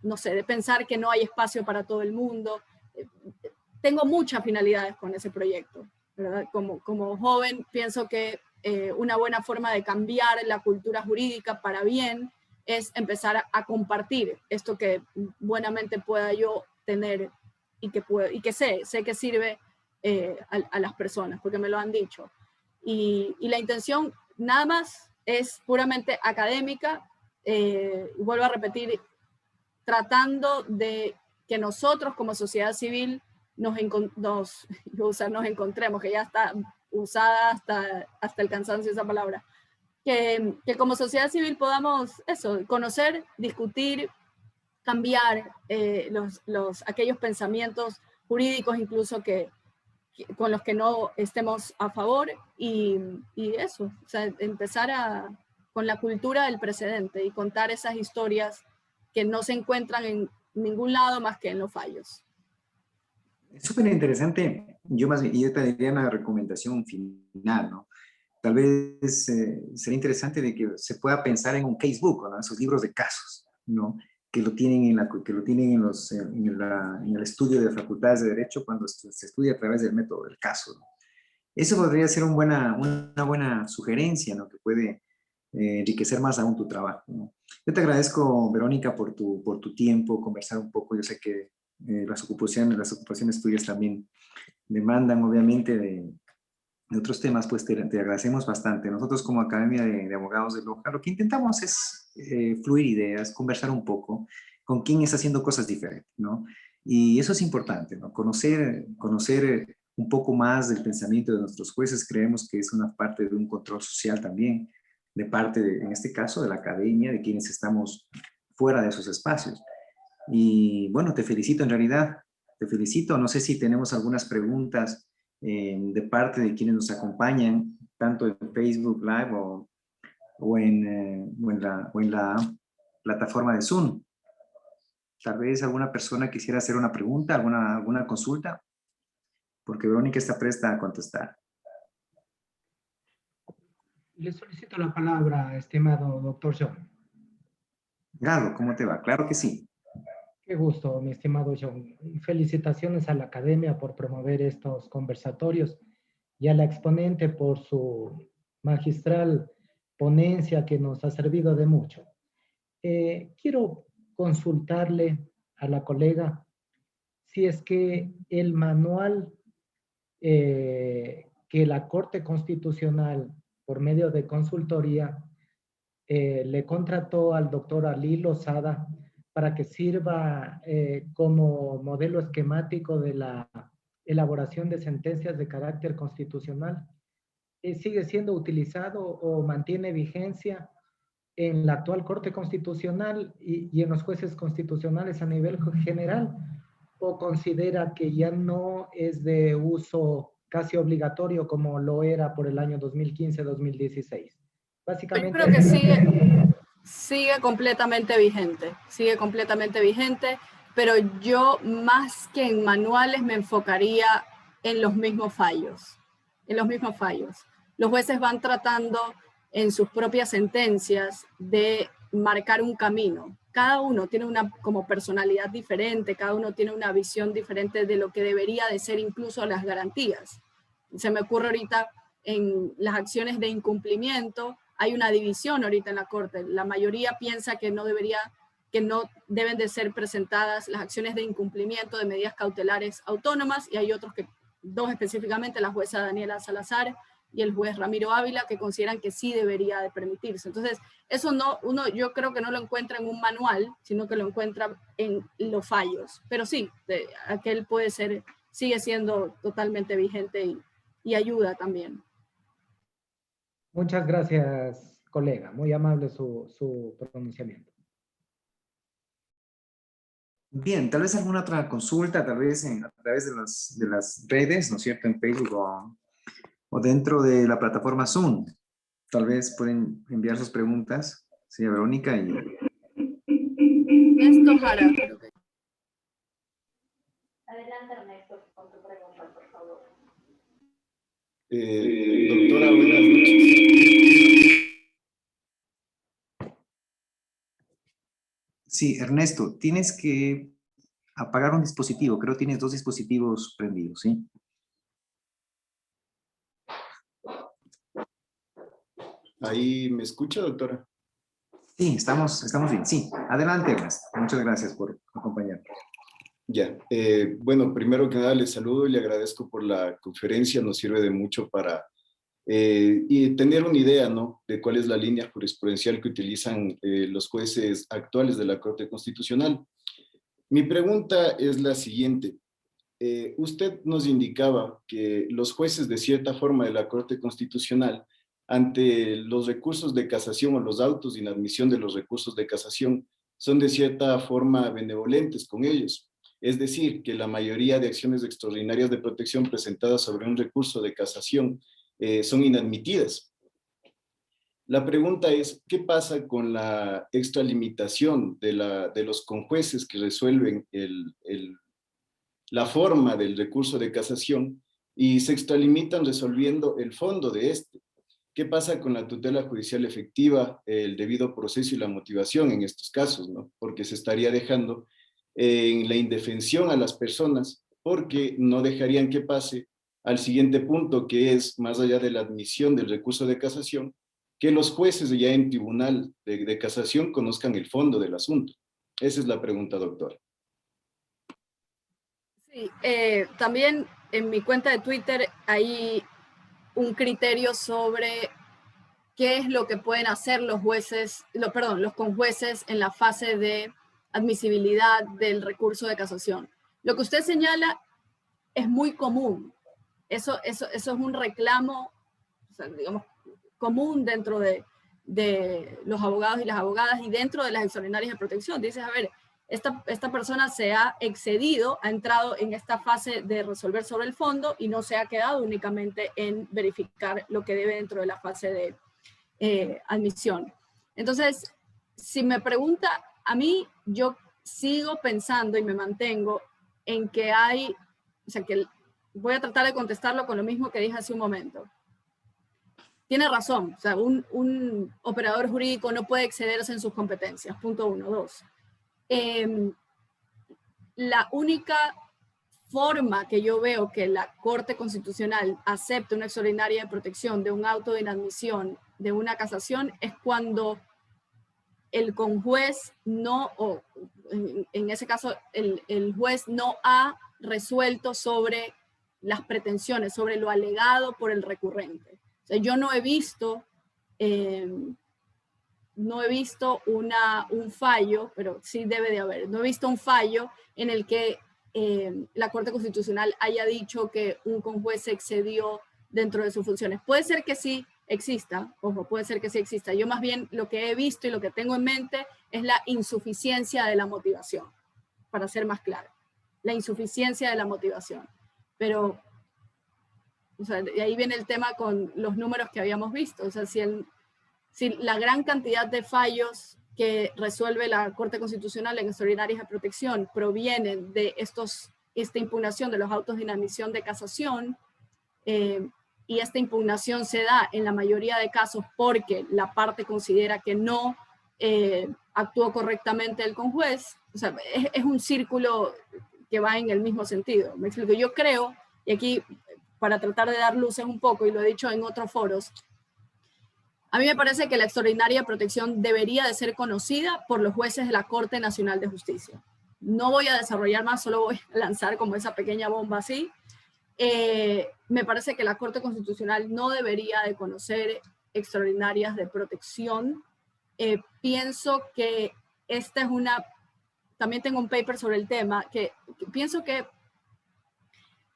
no sé, de pensar que no hay espacio para todo el mundo. Tengo muchas finalidades con ese proyecto, ¿verdad? Como joven pienso que una buena forma de cambiar la cultura jurídica para bien es empezar a compartir esto que buenamente pueda yo tener y que sé que sirve a las personas, porque me lo han dicho. Y la intención nada más es puramente académica, vuelvo a repetir, tratando de que nosotros como sociedad civil nos encontremos, que ya está usada hasta el cansancio esa palabra, que como sociedad civil podamos eso, conocer, discutir, cambiar aquellos pensamientos jurídicos incluso con los que no estemos a favor y eso, o sea, empezar con la cultura del precedente y contar esas historias que no se encuentran en ningún lado más que en los fallos. Es súper interesante. Yo te diría una recomendación final, ¿no? Tal vez sería interesante de que se pueda pensar en un casebook, ¿no? Esos libros de casos, ¿no? Que lo tienen en el estudio de facultades de Derecho cuando se estudia a través del método del caso, ¿no? Eso podría ser una buena sugerencia, ¿no? Que puede enriquecer más aún tu trabajo, ¿no? Yo te agradezco, Verónica, por tu tiempo, conversar un poco. Yo sé que las ocupaciones tuyas también demandan, obviamente, de otros temas, pues te agradecemos bastante. Nosotros como Academia de Abogados de Loja, lo que intentamos es fluir ideas, conversar un poco con quien está haciendo cosas diferentes, ¿no? Y eso es importante, ¿no? Conocer un poco más del pensamiento de nuestros jueces, creemos que es una parte de un control social también, de parte, en este caso, de la academia, de quienes estamos fuera de esos espacios. Y bueno, te felicito en realidad, te felicito. No sé si tenemos algunas preguntas de parte de quienes nos acompañan, tanto en Facebook Live o en la plataforma de Zoom. Tal vez alguna persona quisiera hacer una pregunta, alguna consulta, porque Verónica está presta a contestar. Le solicito la palabra, estimado doctor John. Galo, ¿cómo te va? Claro que sí. Qué gusto, mi estimado John. Felicitaciones a la academia por promover estos conversatorios y a la exponente por su magistral ponencia que nos ha servido de mucho. Quiero consultarle a la colega si es que el manual que la Corte Constitucional, por medio de consultoría, le contrató al doctor Ali Lozada para que sirva como modelo esquemático de la elaboración de sentencias de carácter constitucional, sigue siendo utilizado o mantiene vigencia en la actual Corte Constitucional y en los jueces constitucionales a nivel general, o considera que ya no es de uso casi obligatorio como lo era por el año 2015-2016. Básicamente, yo creo que sigue completamente vigente, pero yo más que en manuales me enfocaría en los mismos fallos, Los jueces van tratando en sus propias sentencias de marcar un camino. Cada uno tiene una como personalidad diferente, cada uno tiene una visión diferente de lo que debería de ser incluso las garantías. Se me ocurre ahorita en las acciones de incumplimiento, hay una división ahorita en la Corte. La mayoría piensa que no deben de ser presentadas las acciones de incumplimiento de medidas cautelares autónomas, y hay otros dos específicamente, la jueza Daniela Salazar y el juez Ramiro Ávila, que consideran que sí debería de permitirse. Entonces, eso yo creo que no lo encuentra en un manual, sino que lo encuentra en los fallos. Pero sí, aquel sigue siendo totalmente vigente y ayuda también. Muchas gracias, colega. Muy amable su pronunciamiento. Bien, tal vez alguna otra consulta, tal vez a través de las redes, ¿no es cierto?, en Facebook o dentro de la plataforma Zoom. Tal vez pueden enviar sus preguntas, sí, a Verónica y... Ernesto Jara, creo que. Adelante, Ernesto, con tu pregunta, por favor. Doctora, buenas noches. Sí, Ernesto, tienes que apagar un dispositivo. Creo que tienes 2 dispositivos prendidos, ¿sí? ¿Ahí me escucha, doctora? Sí, estamos bien. Sí, adelante, Ernesto. Muchas gracias por acompañarnos. Ya. Bueno, primero que nada les saludo y le agradezco por la conferencia. Nos sirve de mucho para y tener una idea, ¿no?, de cuál es la línea jurisprudencial que utilizan los jueces actuales de la Corte Constitucional. Mi pregunta es la siguiente. Usted nos indicaba que los jueces de cierta forma de la Corte Constitucional, ante los recursos de casación o los autos de inadmisión de los recursos de casación, son de cierta forma benevolentes con ellos. Es decir, que la mayoría de acciones extraordinarias de protección presentadas sobre un recurso de casación son inadmitidas. La pregunta es, ¿qué pasa con la extralimitación de los conjueces que resuelven la forma del recurso de casación y se extralimitan resolviendo el fondo de este? ¿Qué pasa con la tutela judicial efectiva, el debido proceso y la motivación en estos casos, ¿no? Porque se estaría dejando en la indefensión a las personas, porque no dejarían que pase al siguiente punto, que es, más allá de la admisión del recurso de casación, que los jueces ya en tribunal de casación conozcan el fondo del asunto. Esa es la pregunta, doctora. Sí, también en mi cuenta de Twitter hay un criterio sobre qué es lo que pueden hacer los conjueces en la fase de admisibilidad del recurso de casación. Lo que usted señala es muy común. Eso es un reclamo, o sea, digamos, común dentro de los abogados y las abogadas y dentro de las extraordinarias de protección. Dices, a ver, esta persona se ha excedido, ha entrado en esta fase de resolver sobre el fondo y no se ha quedado únicamente en verificar lo que debe dentro de la fase de admisión. Entonces, si me pregunta, a mí yo sigo pensando y me mantengo en que voy a tratar de contestarlo con lo mismo que dije hace un momento. Tiene razón, o sea, un operador jurídico no puede excederse en sus competencias, punto 1. 2. La única forma que yo veo que la Corte Constitucional acepte una extraordinaria de protección de un auto de inadmisión de una casación es cuando el conjuez no, o en ese caso el juez no ha resuelto sobre las pretensiones, sobre lo alegado por el recurrente. O sea, yo no he visto no he visto un fallo, pero sí debe de haber, no he visto un fallo en el que la Corte Constitucional haya dicho que un conjuez se excedió dentro de sus funciones. Puede ser que sí exista, ojo, puede ser que sí exista. Yo más bien lo que he visto y lo que tengo en mente es la insuficiencia de la motivación, para ser más claro. La insuficiencia de la motivación. Pero, o sea, de ahí viene el tema con los números que habíamos visto. O sea, si la gran cantidad de fallos que resuelve la Corte Constitucional en extraordinarias de protección provienen de esta impugnación de los autos de inadmisión de casación, y esta impugnación se da en la mayoría de casos porque la parte considera que no actuó correctamente el conjuez, o sea, es un círculo que va en el mismo sentido. Me explico, yo creo, y aquí para tratar de dar luces un poco, y lo he dicho en otros foros, a mí me parece que la extraordinaria protección debería de ser conocida por los jueces de la Corte Nacional de Justicia. No voy a desarrollar más, solo voy a lanzar como esa pequeña bomba así. Me parece que la Corte Constitucional no debería de conocer extraordinarias de protección. Pienso que esta es también tengo un paper sobre el tema, que pienso que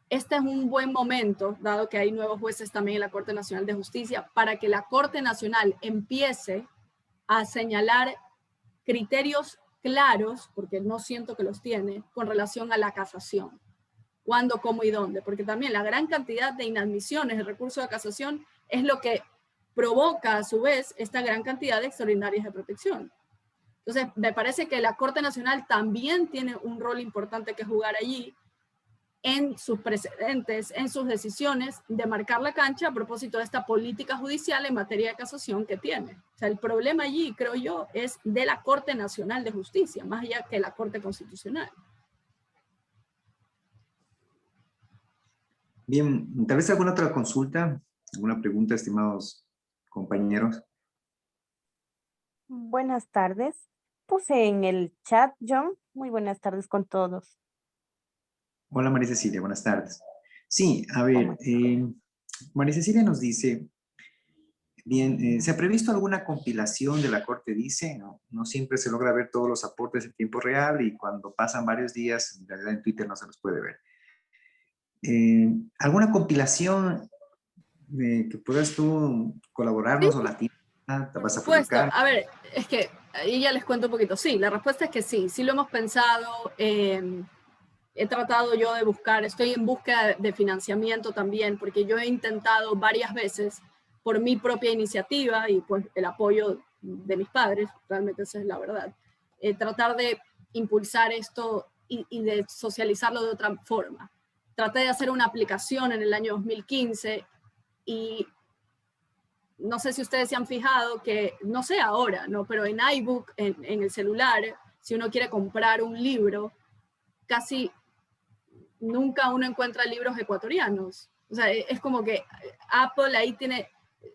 este es un buen momento, dado que hay nuevos jueces también en la Corte Nacional de Justicia, para que la Corte Nacional empiece a señalar criterios claros, porque no siento que los tiene, con relación a la casación. Cuándo, cómo y dónde, porque también la gran cantidad de inadmisiones de recurso de casación es lo que provoca a su vez esta gran cantidad de extraordinarias de protección. Entonces, me parece que la Corte Nacional también tiene un rol importante que jugar allí en sus precedentes, en sus decisiones, de marcar la cancha a propósito de esta política judicial en materia de casación que tiene. O sea, el problema allí, creo yo, es de la Corte Nacional de Justicia, más allá que la Corte Constitucional. Bien, tal vez alguna otra consulta, alguna pregunta, estimados compañeros. Buenas tardes. Puse en el chat, John. Muy buenas tardes con todos. Hola María Cecilia, buenas tardes. Sí, a ver, ¿Cómo están? María Cecilia nos dice, bien, ¿se ha previsto alguna compilación de la Corte? Dice, no siempre se logra ver todos los aportes en tiempo real y cuando pasan varios días, en realidad en Twitter no se los puede ver. ¿Alguna compilación que puedas tú colaborarnos o la tienes? ¿Te Por vas a supuesto. publicar? A ver, es que ahí ya les cuento un poquito. Sí, la respuesta es que sí lo hemos pensado. He tratado yo de buscar, estoy en búsqueda de financiamiento también, porque yo he intentado varias veces por mi propia iniciativa y pues el apoyo de mis padres, realmente esa es la verdad, tratar de impulsar esto y de socializarlo de otra forma. Traté de hacer una aplicación en el año 2015 y no sé si ustedes se han fijado que, no sé ahora, ¿no? Pero en iBook, en el celular, si uno quiere comprar un libro, casi nunca uno encuentra libros ecuatorianos. O sea, es como que Apple ahí tiene,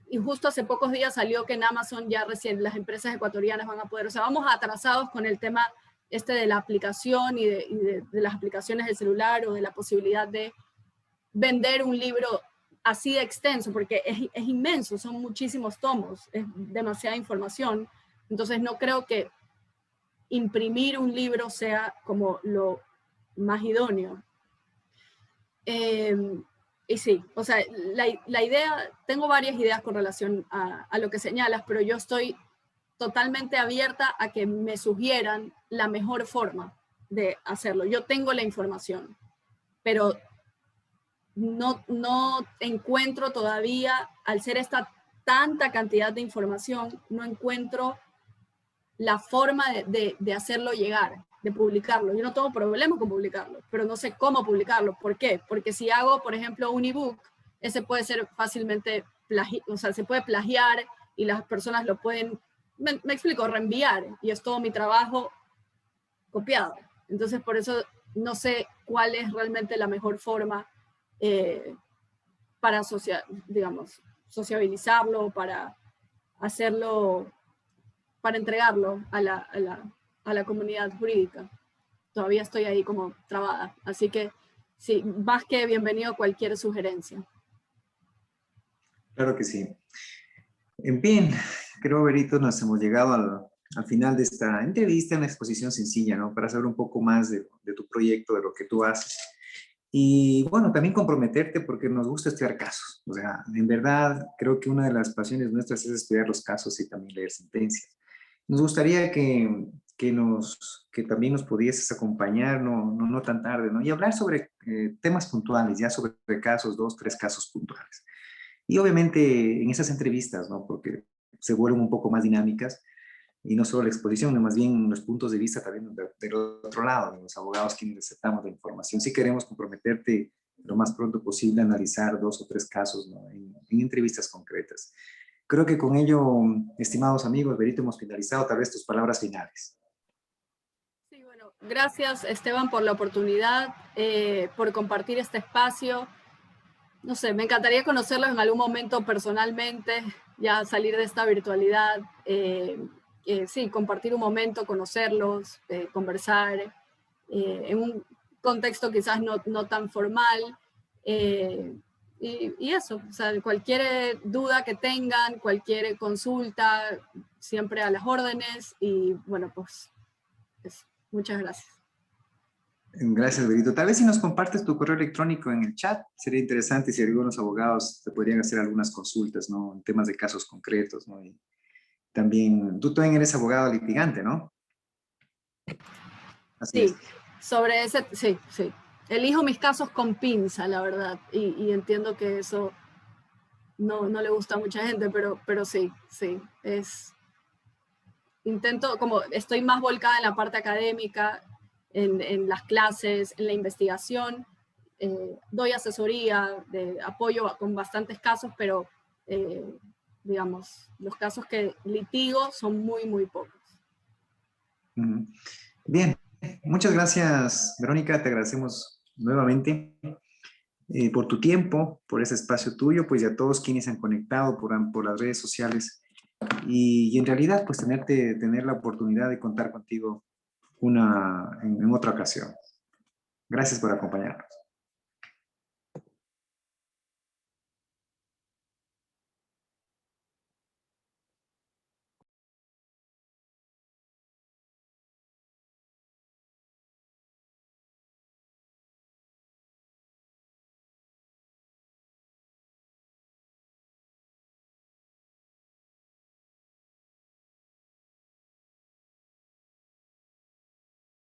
y justo hace pocos días salió que en Amazon ya recién las empresas ecuatorianas van a poder, o sea, vamos atrasados con el tema de la aplicación y de las aplicaciones del celular o de la posibilidad de vender un libro así de extenso, porque es inmenso, son muchísimos tomos, es demasiada información. Entonces no creo que imprimir un libro sea como lo más idóneo. Y sí, o sea, la idea, tengo varias ideas con relación a lo que señalas, pero yo estoy totalmente abierta a que me sugieran la mejor forma de hacerlo. Yo tengo la información, pero no encuentro todavía, al ser esta tanta cantidad de información, no encuentro la forma de hacerlo llegar, de publicarlo. Yo no tengo problema con publicarlo, pero no sé cómo publicarlo. ¿Por qué? Porque si hago, por ejemplo, un ebook, ese puede ser fácilmente, o sea, se puede plagiar y las personas lo pueden, me explico, reenviar, y es todo mi trabajo copiado. Entonces, por eso no sé cuál es realmente la mejor forma para digamos, sociabilizarlo, para hacerlo, para entregarlo a la comunidad jurídica. Todavía estoy ahí como trabada. Así que sí, más que bienvenido cualquier sugerencia. Claro que sí. Bien, creo, Berito, nos hemos llegado al final de esta entrevista, una exposición sencilla, ¿no? Para saber un poco más de tu proyecto, de lo que tú haces. Y bueno, también comprometerte porque nos gusta estudiar casos. O sea, en verdad, creo que una de las pasiones nuestras es estudiar los casos y también leer sentencias. Nos gustaría que también nos pudieses acompañar, no tan tarde, ¿no? Y hablar sobre temas puntuales, ya sobre casos, 2, 3 casos puntuales. Y obviamente en esas entrevistas, ¿no? Porque se vuelven un poco más dinámicas, y no solo la exposición, sino más bien los puntos de vista también del otro lado, de los abogados quienes aceptamos la información. Sí queremos comprometerte lo más pronto posible a analizar 2 o 3 casos, ¿no? en entrevistas concretas. Creo que con ello, estimados amigos, Berito, hemos finalizado. Tal vez tus palabras finales. Sí, bueno, gracias Esteban por la oportunidad, por compartir este espacio. No sé, me encantaría conocerlos en algún momento personalmente, ya salir de esta virtualidad. Sí, compartir un momento, conocerlos, conversar en un contexto quizás no tan formal. Y eso, o sea, cualquier duda que tengan, cualquier consulta, siempre a las órdenes. Y bueno, pues muchas gracias. Gracias, Berito. Tal vez si nos compartes tu correo electrónico en el chat, sería interesante si algunos abogados te podrían hacer algunas consultas, ¿no? En temas de casos concretos, ¿no? Y también, tú también eres abogado litigante, ¿no? Así Sí, es. sobre ese, sí. Elijo mis casos con pinza, la verdad, y entiendo que eso no le gusta a mucha gente, pero sí, intento, como estoy más volcada en la parte académica, en las clases, en la investigación, doy asesoría, de apoyo con bastantes casos, pero digamos, los casos que litigo son muy pocos. Bien, muchas gracias, Verónica. Te agradecemos nuevamente por tu tiempo, por ese espacio tuyo, pues y a todos quienes han conectado por las redes sociales. Y en realidad, pues tener la oportunidad de contar contigo en otra ocasión. Gracias por acompañarnos.